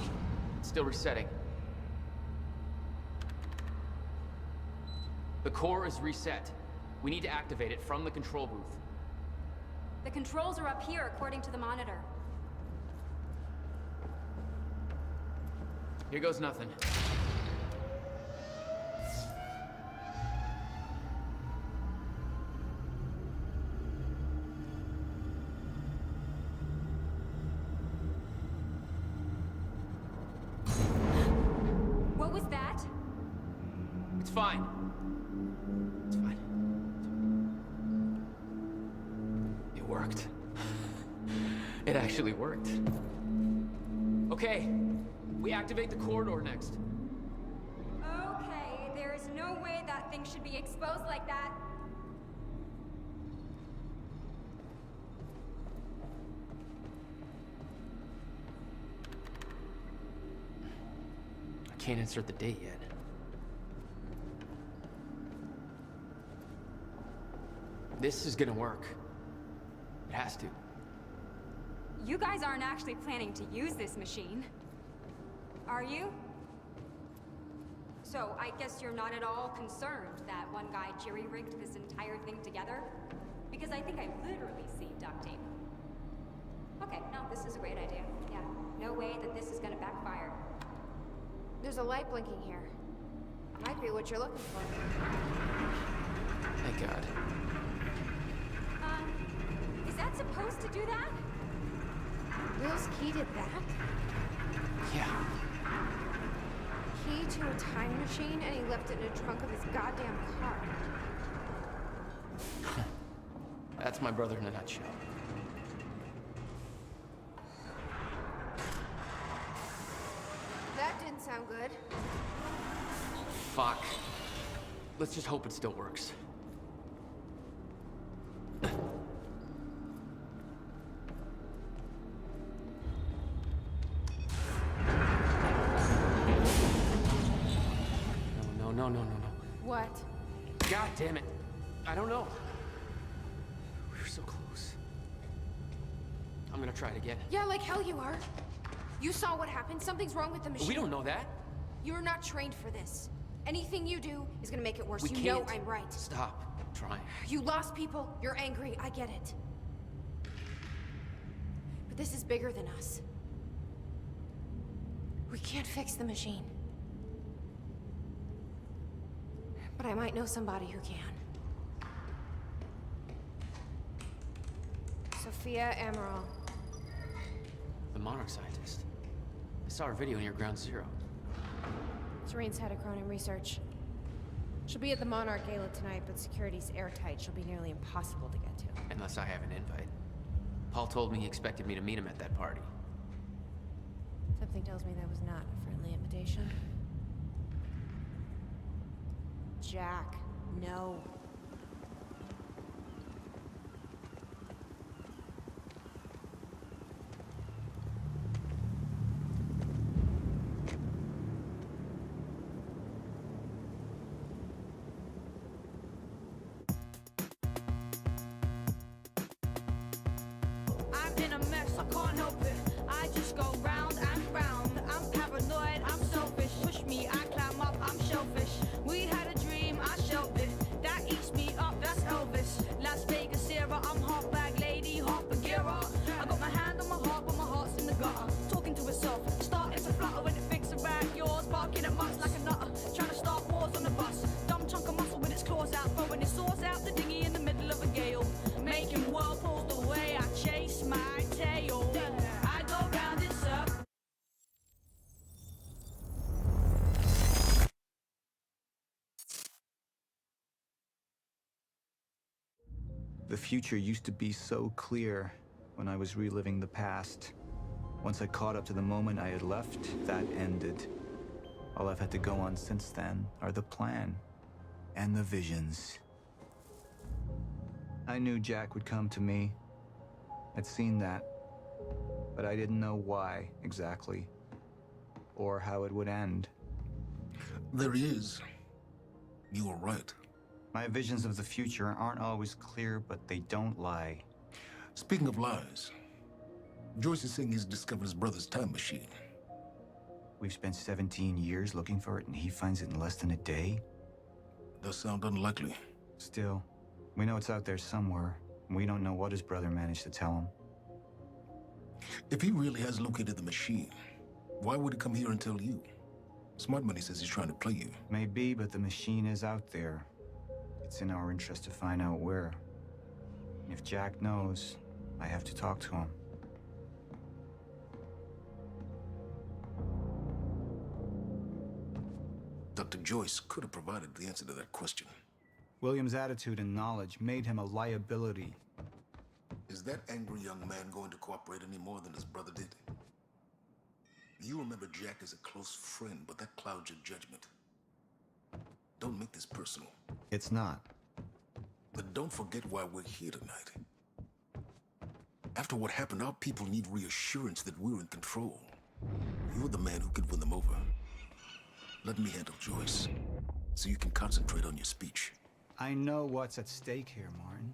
It's still resetting. The core is reset. We need to activate it from the control booth. The controls are up here, according to the monitor. Here goes nothing. What was that? It's fine. It's fine. It worked. It actually worked. Okay, we activate the corridor next. Okay, there is no way that thing should be exposed like that. I can't insert the date yet. This is gonna work. It has to. You guys aren't actually planning to use this machine, are you? So I guess you're not at all concerned that one guy jerry-rigged this entire thing together? Because I think I literally see duct tape. Okay, no, this is a great idea. Yeah, no way that this is gonna backfire. There's a light blinking here. Might be what you're looking for. Thank God. Is that supposed to do that? Will's key did that? Yeah. Key to a time machine, and he left it in the trunk of his goddamn car. That's my brother in a nutshell. That didn't sound good. Fuck. Let's just hope it still works. No. What? God damn it. I don't know. We were so close. I'm gonna try it again. Yeah, like hell you are. You saw what happened. Something's wrong with the machine. We don't know that. You're not trained for this. Anything you do is gonna make it worse. We You can't. know I'm right. Stop. I'm trying. You lost people. You're angry. I get it. But this is bigger than us. We can't fix the machine. But I might know somebody who can. Sophia Amaral. The Monarch scientist. I saw her video near Ground Zero. Serene's head of Cronin Research. She'll be at the Monarch Gala tonight, but security's airtight. She'll be nearly impossible to get to. Unless I have an invite. Paul told me he expected me to meet him at that party. Something tells me that was not a friendly invitation. Jack, no. I can't help it. I just go round and round. I'm paranoid, I'm selfish. Push me, I climb up, I'm shellfish. We had a dream, I shelved it. That eats me up, that's Elvis. Las Vegas era, I'm half bag lady, half Bagheera. I got my hand on my heart, but my heart's in the gutter. Talking to itself, starting to flutter when it thinks about yours. Barking at mutts like a nutter, trying to start wars on the bus. Dumb chunk of muscle with its claws out, throwing its swords out the dinghy in the middle of a gale. Making whirlpools the way I chase my tail. I go round in circles. The future used to be so clear when I was reliving the past. Once I caught up to the moment I had left, that ended. All I've had to go on since then are the plan and the visions. I knew Jack would come to me. I'd seen that, but I didn't know why exactly, or how it would end. There he is. You were right. My visions of the future aren't always clear, but they don't lie. Speaking of lies, Joyce is saying he's discovered his brother's time machine. We've spent 17 years looking for it, and he finds it in less than a day? Does sound unlikely. Still, we know it's out there somewhere, and we don't know what his brother managed to tell him. If he really has located the machine, why would he come here and tell you? Smart Money says he's trying to play you. Maybe, but the machine is out there. It's in our interest to find out where. And if Jack knows, I have to talk to him. Dr. Joyce could have provided the answer to that question. William's attitude and knowledge made him a liability. Is that angry young man going to cooperate any more than his brother did? You remember Jack as a close friend, but that clouds your judgment. Don't make this personal. It's not. But don't forget why we're here tonight. After what happened, our people need reassurance that we're in control. You're the man who can win them over. Let me handle Joyce, so you can concentrate on your speech. I know what's at stake here, Martin.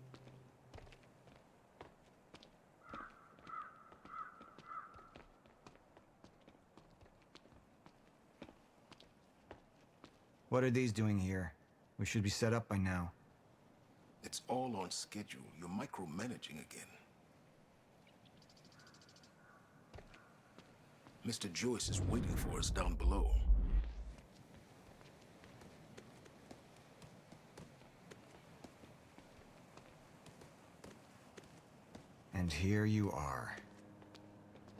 What are these doing here? We should be set up by now. It's all on schedule. You're micromanaging again. Mr. Joyce is waiting for us down below. And here you are.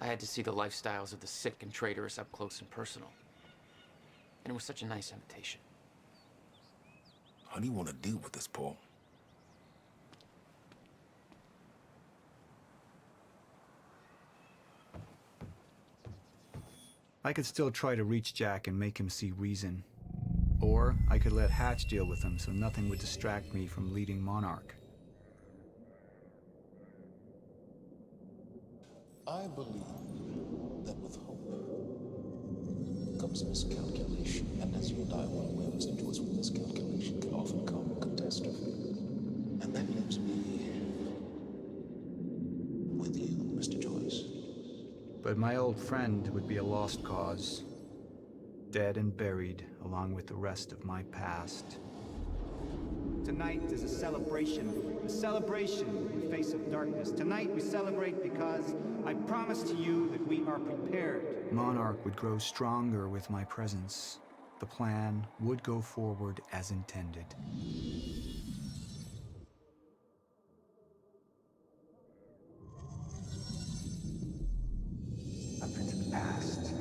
I had to see the lifestyles of the sick and traitorous up close and personal. And it was such a nice invitation. How do you want to deal with this, Paul? I could still try to reach Jack and make him see reason. Or I could let Hatch deal with him so nothing would distract me from leading Monarch. I believe that with hope comes miscalculation, and as you and I well aware, Mr. Joyce, with miscalculation can often come catastrophe. And that leaves me with you, Mr. Joyce. But my old friend would be a lost cause. Dead and buried, along with the rest of my past. Tonight is a celebration in the face of darkness. Tonight we celebrate because I promise to you that we are prepared. Monarch would grow stronger with my presence. The plan would go forward as intended. Up into the past.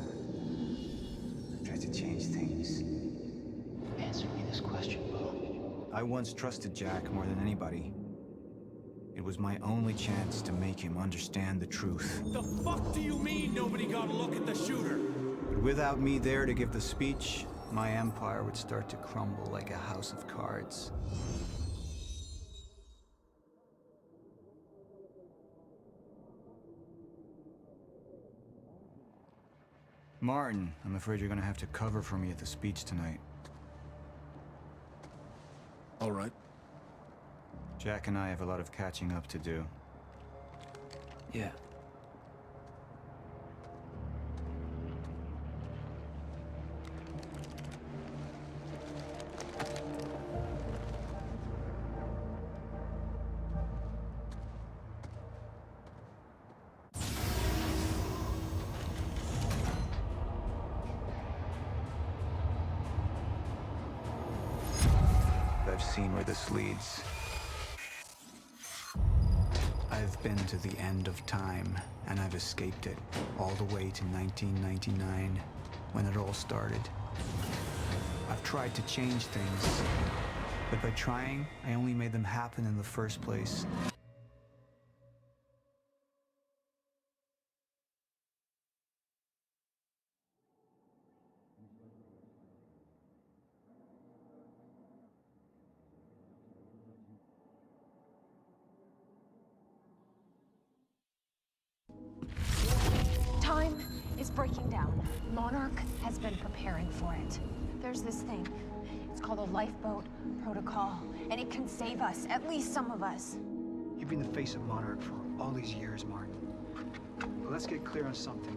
I tried to change things. Answer me this question, Bo. I once trusted Jack more than anybody. It was my only chance to make him understand the truth. The fuck do you mean nobody got a look at the shooter? But without me there to give the speech, my empire would start to crumble like a house of cards. Martin, I'm afraid you're gonna have to cover for me at the speech tonight. All right. Jack and I have a lot of catching up to do. Yeah. seen where this leads. I've been to the end of time, and I've escaped it, all the way to 1999, when it all started. I've tried to change things, but by trying, I only made them happen in the first place. Time is breaking down. Monarch has been preparing for it. There's this thing. It's called a lifeboat protocol, and it can save us, at least some of us. You've been the face of Monarch for all these years, Martin. But let's get clear on something.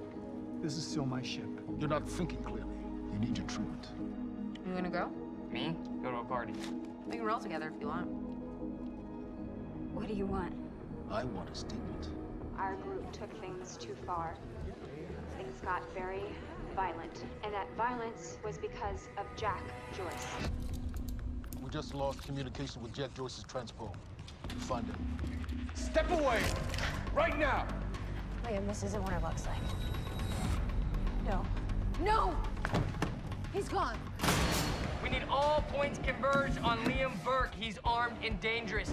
This is still my ship. You're not thinking clearly. You need your treatment. You gonna go? Me? Go to a party. We can roll together if you want. What do you want? I want a statement. Our group took things too far. Things got very violent. And that violence was because of Jack Joyce. We just lost communication with Jack Joyce's transport. Find him. Step away! Right now! Liam, this isn't what it looks like. No. No! He's gone. We need all points converged on Liam Burke. He's armed and dangerous.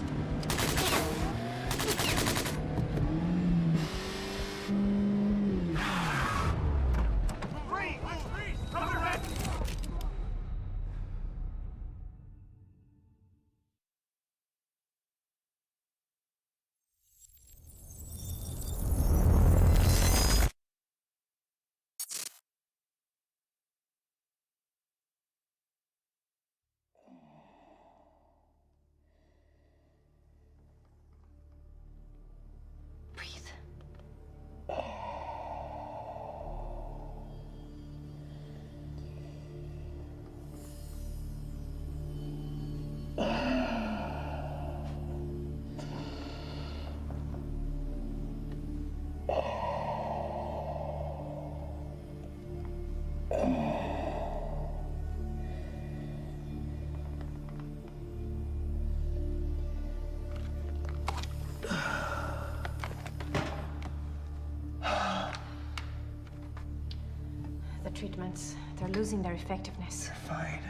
The treatments, they're losing their effectiveness. You're fine.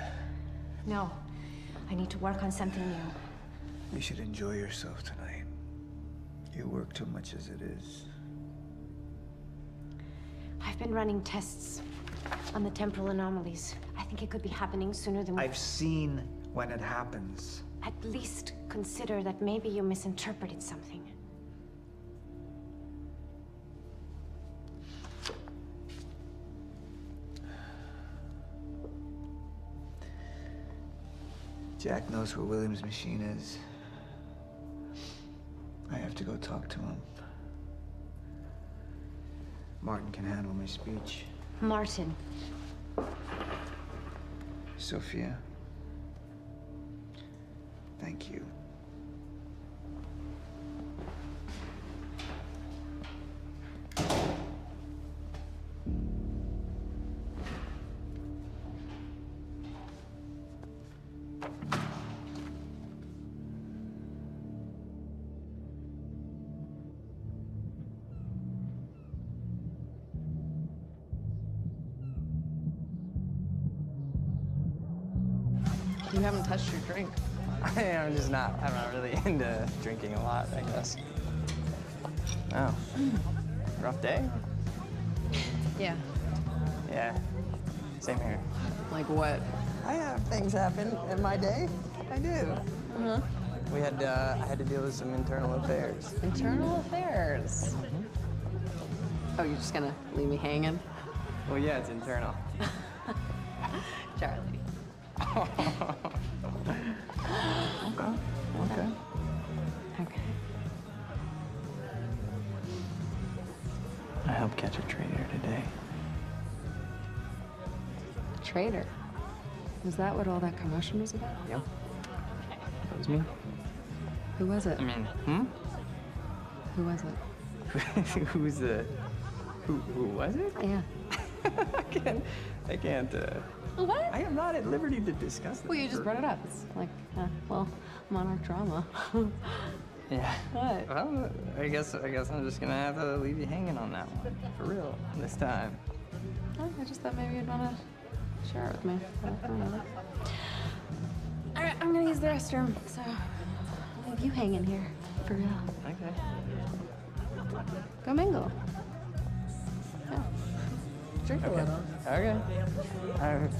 No, I need to work on something new. You should enjoy yourself tonight. You work too much as it is. I've been running tests on the temporal anomalies. I think it could be happening sooner than I've seen when it happens. At least consider that maybe you misinterpreted something. Jack knows where William's machine is. I have to go talk to him. Martin can handle my speech. Martin. Sophia. Thank you. You haven't touched your drink. I'm not really into drinking a lot, I guess. Oh. Rough day? Yeah. Yeah. Same here. Like what? I have things happen in my day. I do. Uh-huh. I had to deal with some internal affairs. Internal affairs? Oh, you're just gonna leave me hanging? Well, yeah, it's internal. Charlie. Okay. Okay. I helped catch a traitor today. Traitor? Was that what all that commotion was about? Yep. That was me. Who was it? I mean, Who was it? Who was it? Yeah. I can't, What? I am not at liberty to discuss that. Well, you just brought it up. It's like Well, Monarch drama. Yeah. What? Well, I guess I'm just gonna have to leave you hanging on that one. For real, this time. Oh, I just thought maybe you'd want to share it with me. All right, I'm gonna use the restroom, so I'll leave you hanging here. For real. Okay. Go mingle. Yeah. Drink a Okay. little. Okay. All right.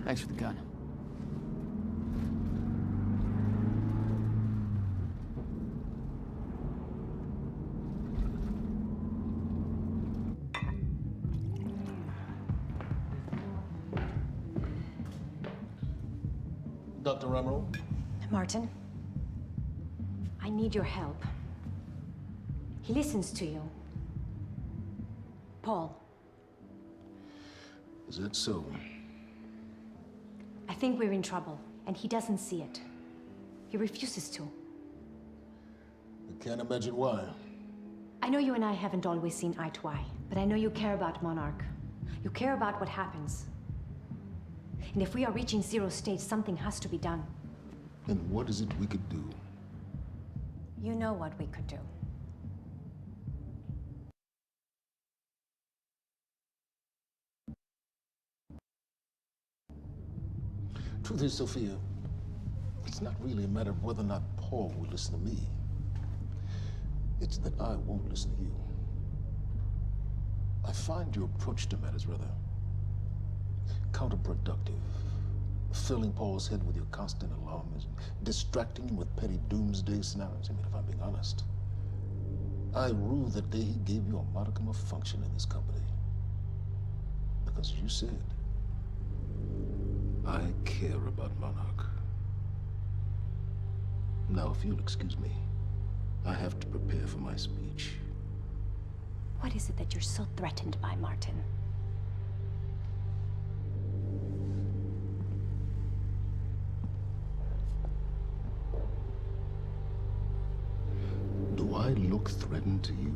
Thanks for the gun. Dr. Emerald? Martin, I need your help. He listens to you. Paul. Is that so? I think we're in trouble, and he doesn't see it. He refuses to. I can't imagine why. I know you and I haven't always seen eye to eye, but I know you care about Monarch. You care about what happens. And if we are reaching zero stage, something has to be done. And what is it we could do? You know what we could do. Truth is, Sophia, it's not really a matter of whether or not Paul will listen to me. It's that I won't listen to you. I find your approach to matters rather counterproductive. Filling Paul's head with your constant alarmism, distracting him with petty doomsday scenarios. I mean, if I'm being honest, I rue the day he gave you a modicum of function in this company. Because you said, I care about Monarch. Now, if you'll excuse me, I have to prepare for my speech. What is it that you're so threatened by, Martin? Do I look threatened to you?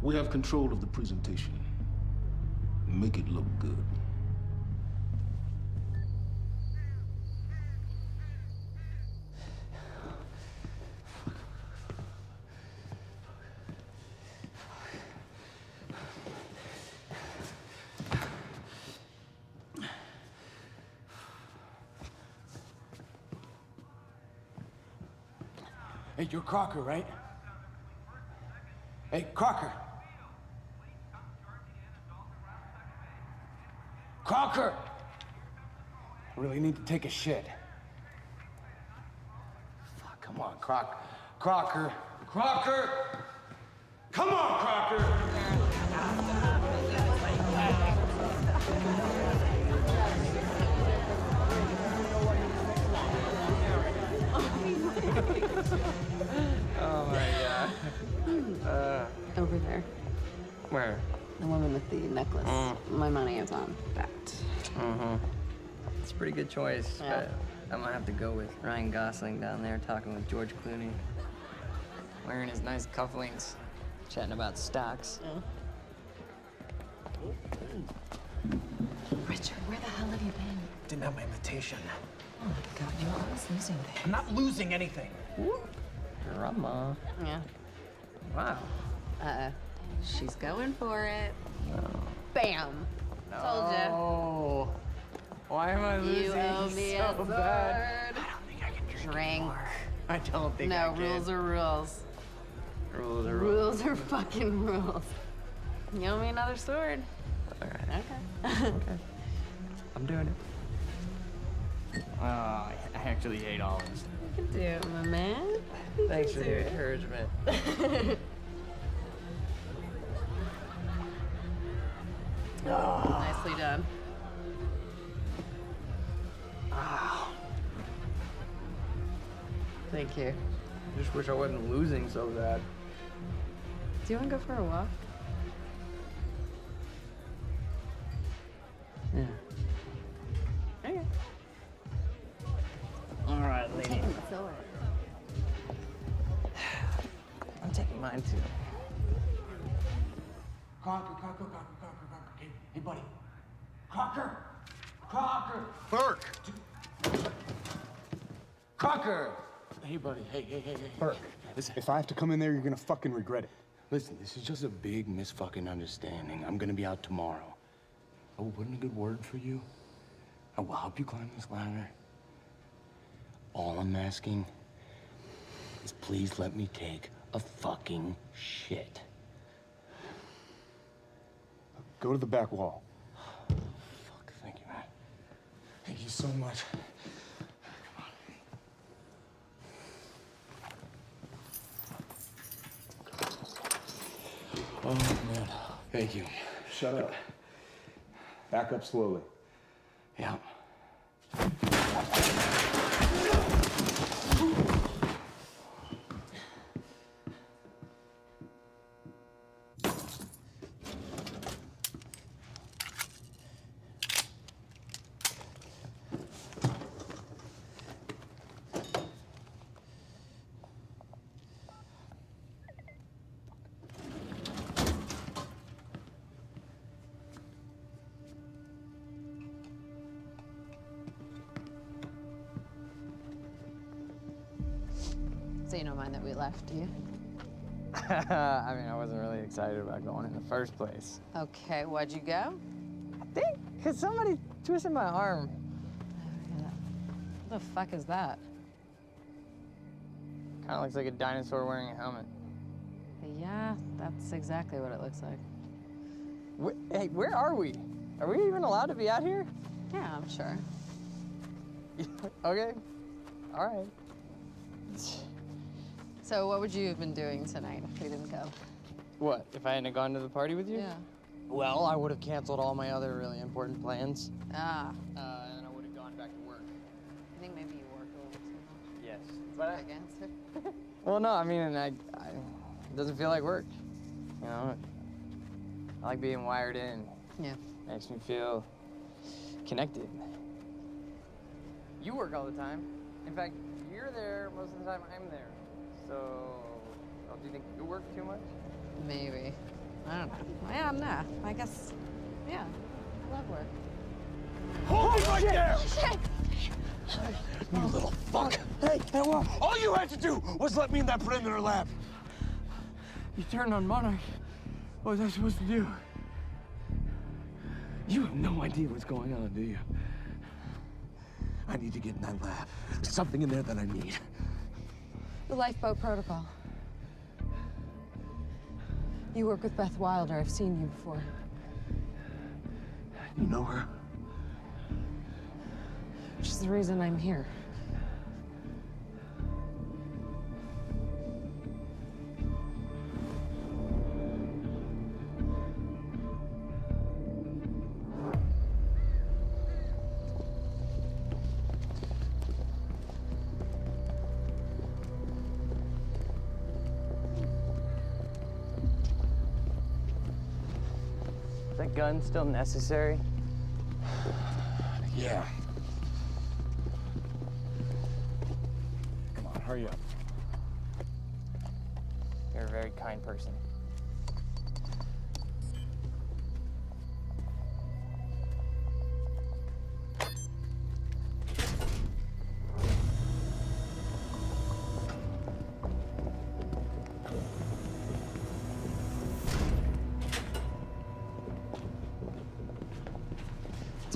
We have control of the presentation. Make it look good. Hey, you're Crocker, right? Hey, Crocker! Crocker! I really need to take a shit. Fuck, come on, Crocker. Crocker! Come on, Crocker! Oh my god. Over there. Where? The woman with the necklace. My money is on that. It's a pretty good choice, Yeah. but I'm gonna have to go with Ryan Gosling down there talking with George Clooney. Wearing his nice cufflinks, chatting about stocks. Richard, where the hell have you been? Didn't have my invitation. Oh my god, you're always losing things. I'm not losing anything. Drama. Yeah. Wow. She's going for it. No. Bam. Told ya. Oh. Why am I losing You owe me so a sword. bad? I don't think I can drink anymore. I don't think I No, can. rules are rules. Rules are rules. Rules are fucking rules. You owe me another sword. All right. Okay. Okay. I'm doing it. I actually hate olives. You can do it, my man. You Thanks can for do the it. encouragement. Nicely done. Thank you. I just wish I wasn't losing so bad. Do you want to go for a walk? Yeah. Okay. All right, lady. Taking the sword. I'm taking mine too. Crocker. Hey, buddy. Crocker! Burke! Crocker! Hey, buddy. Hey. Burke, Listen. if I have to come in there, you're gonna fucking regret it. Listen, this is just a big misfucking understanding. I'm gonna be out tomorrow. I will put in a good word for you. I will help you climb this ladder. All I'm asking is please let me take a fucking shit. Go to the back wall. Fuck, thank you, man. Thank you so much. Oh, man. Thank you. Shut up. Back up slowly. Yeah. So you don't mind that we left, do you? I mean, I wasn't really excited about going in the first place. Okay, why'd you go? I think because somebody twisted my arm. What the fuck is that? Kind of looks like a dinosaur wearing a helmet. Yeah, that's exactly what it looks like. Hey, where are we? Are we even allowed to be out here? Yeah, I'm sure. Okay. All right. So what would you have been doing tonight if we didn't go? What, if I hadn't gone to the party with you? Yeah. Well, I would have canceled all my other really important plans. Ah. And I would have gone back to work. I think maybe you work a little too much. Yes. But Against it? well, no, I mean, it doesn't feel like work. You know, I like being wired in. Yeah. Makes me feel connected. You work all the time. In fact, you're there most of the time I'm there. So, do you think you work too much? Maybe. I don't know. Yeah, nah. I guess, yeah. I love work. Hold it right there! Shit! You little fuck! Hey, what? All you had to do was let me in that perimeter lab. You turned on Monarch. What was I supposed to do? You have no idea what's going on, do you? I need to get in that lab. There's something in there that I need. The lifeboat protocol. You work with Beth Wilder. I've seen you before. You know her? Which is the reason I'm here. Is that gun still necessary? Yeah. Come on, hurry up. You're a very kind person.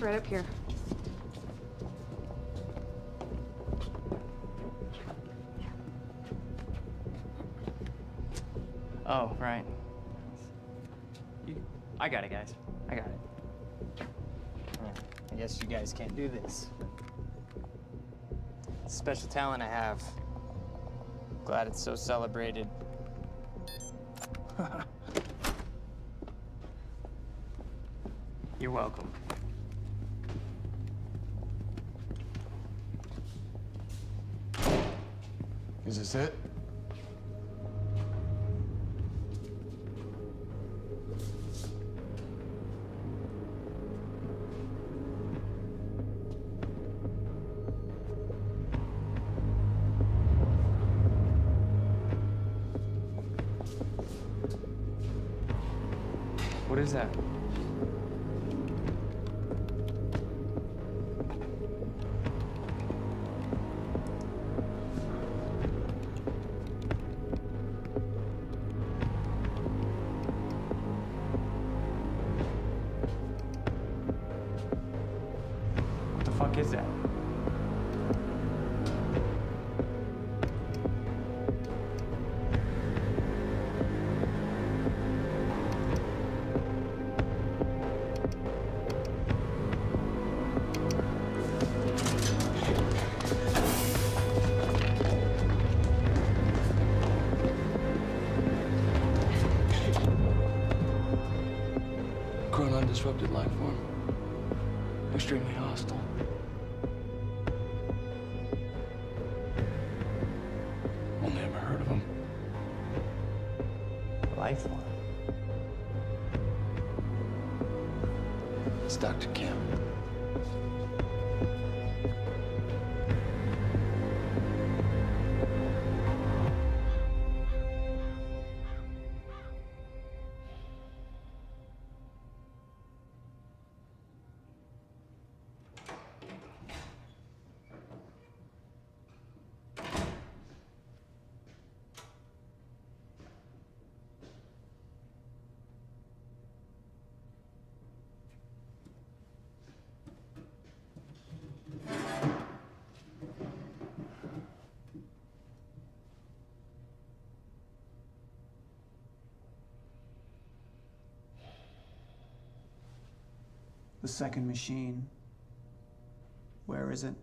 It's right up here. Oh, right. I got it, guys. I got it. Well, I guess you guys can't do this. It's a special talent I have. Glad it's so celebrated. You're welcome. Is this it? What is that? What the fuck is that? Chronon disrupted life form. Extremely hostile. Only ever heard of him. Life form. It's Dr. Kim. The second machine. Where is it?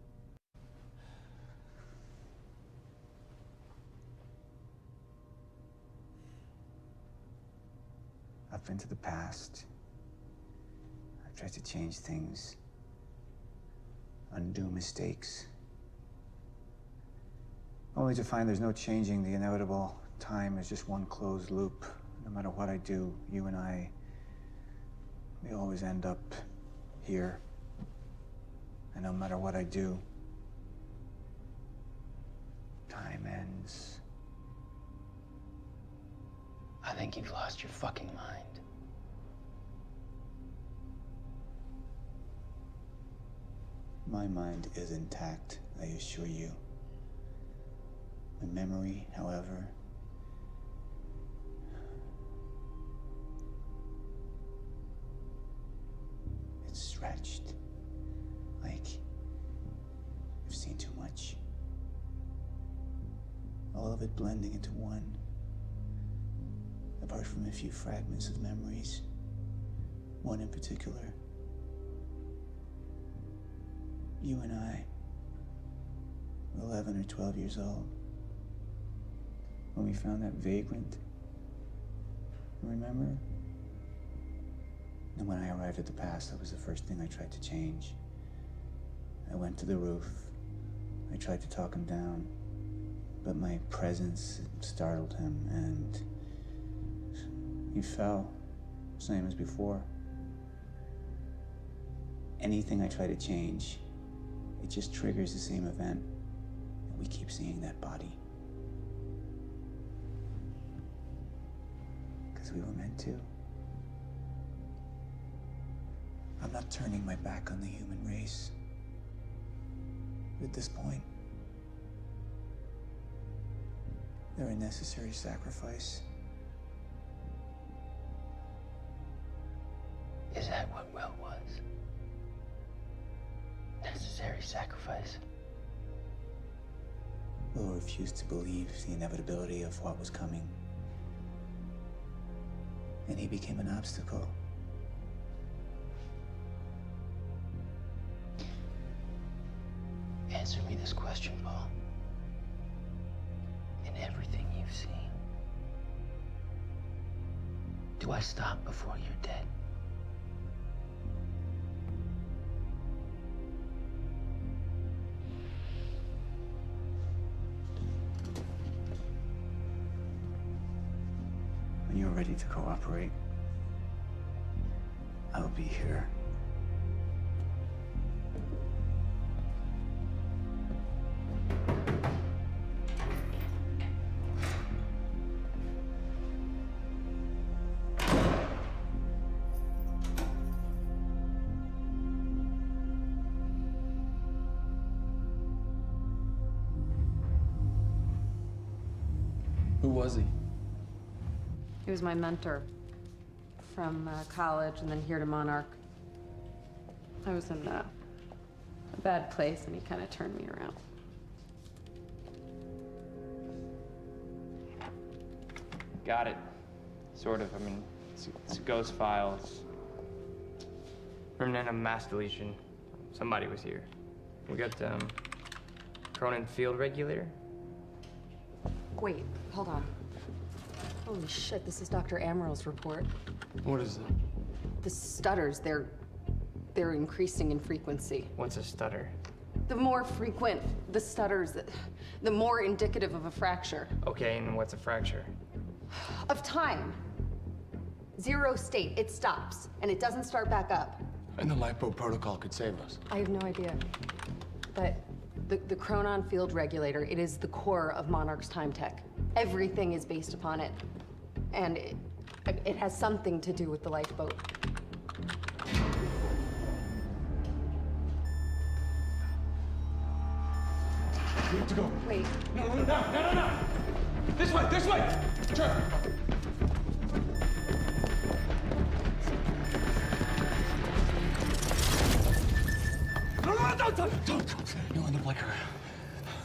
I've been to the past. I've tried to change things, undo mistakes, only to find there's no changing the inevitable. Time is just one closed loop. No matter what I do, you and I, we always end up here. And no matter what I do, time ends. I think you've lost your fucking mind. My mind is intact, I assure you. My memory, however, it's stretched. Like, I've seen too much. All of it blending into one. Apart from a few fragments of memories. One in particular. You and I were 11 or 12 years old when we found that vagrant. Remember? And when I arrived at the past, that was the first thing I tried to change. I went to the roof. I tried to talk him down, but my presence startled him, and he fell, same as before. Anything I try to change, it just triggers the same event, and we keep seeing that body. Because we were meant to. I'm not turning my back on the human race. But at this point, they're a necessary sacrifice. Is that what Will was? voluntary sacrifice. Will refused to believe the inevitability of what was coming. And he became an obstacle. Answer me this question, Paul. In everything you've seen, do I stop before you're dead? When you're ready to cooperate, I'll be here. Who was he? He was my mentor from college and then here to Monarch. I was in a bad place and he kind of turned me around. Got it. Sort of. I mean, it's a ghost file. It's remnant of mass deletion. Somebody was here. We got, Cronin field regulator. Wait, hold on. Holy shit, this is Dr. Amaril's report. What is it? The stutters, they're increasing in frequency. What's a stutter? The more frequent the stutters, the more indicative of a fracture. Okay, and what's a fracture? Of time. Zero state, it stops, and it doesn't start back up. And the lifeboat protocol could save us. I have no idea. But the Chronon field regulator, it is the core of Monarch's time tech. Everything is based upon it. And it has something to do with the lifeboat. We have to go. Wait. No. This way. Turn. No, don't. You're in the blicker.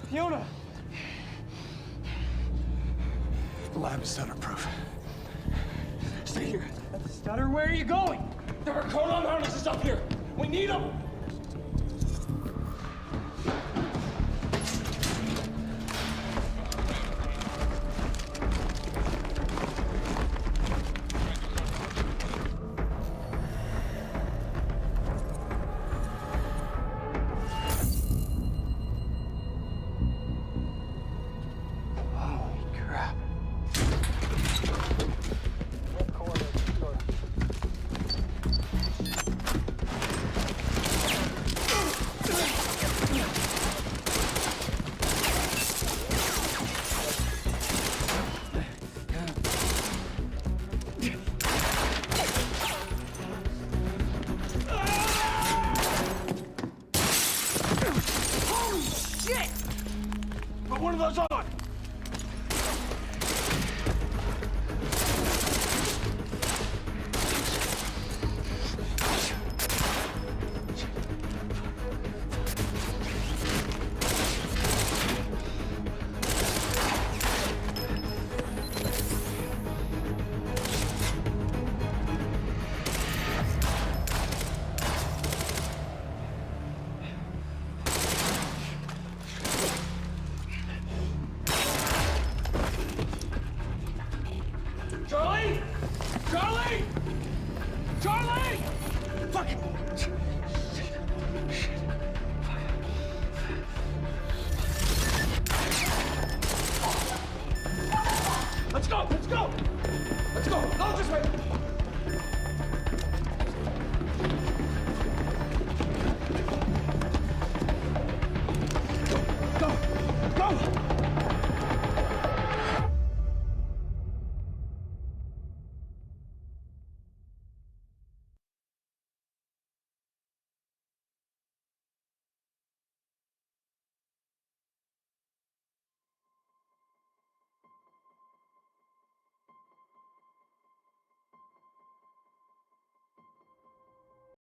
Fiona! The lab is stutter-proof. Stay here. Stutter, where are you going? There are Chronon harnesses up here. We need them. One of those on! Charlie! Fuck! Let's go! Go this way! Go!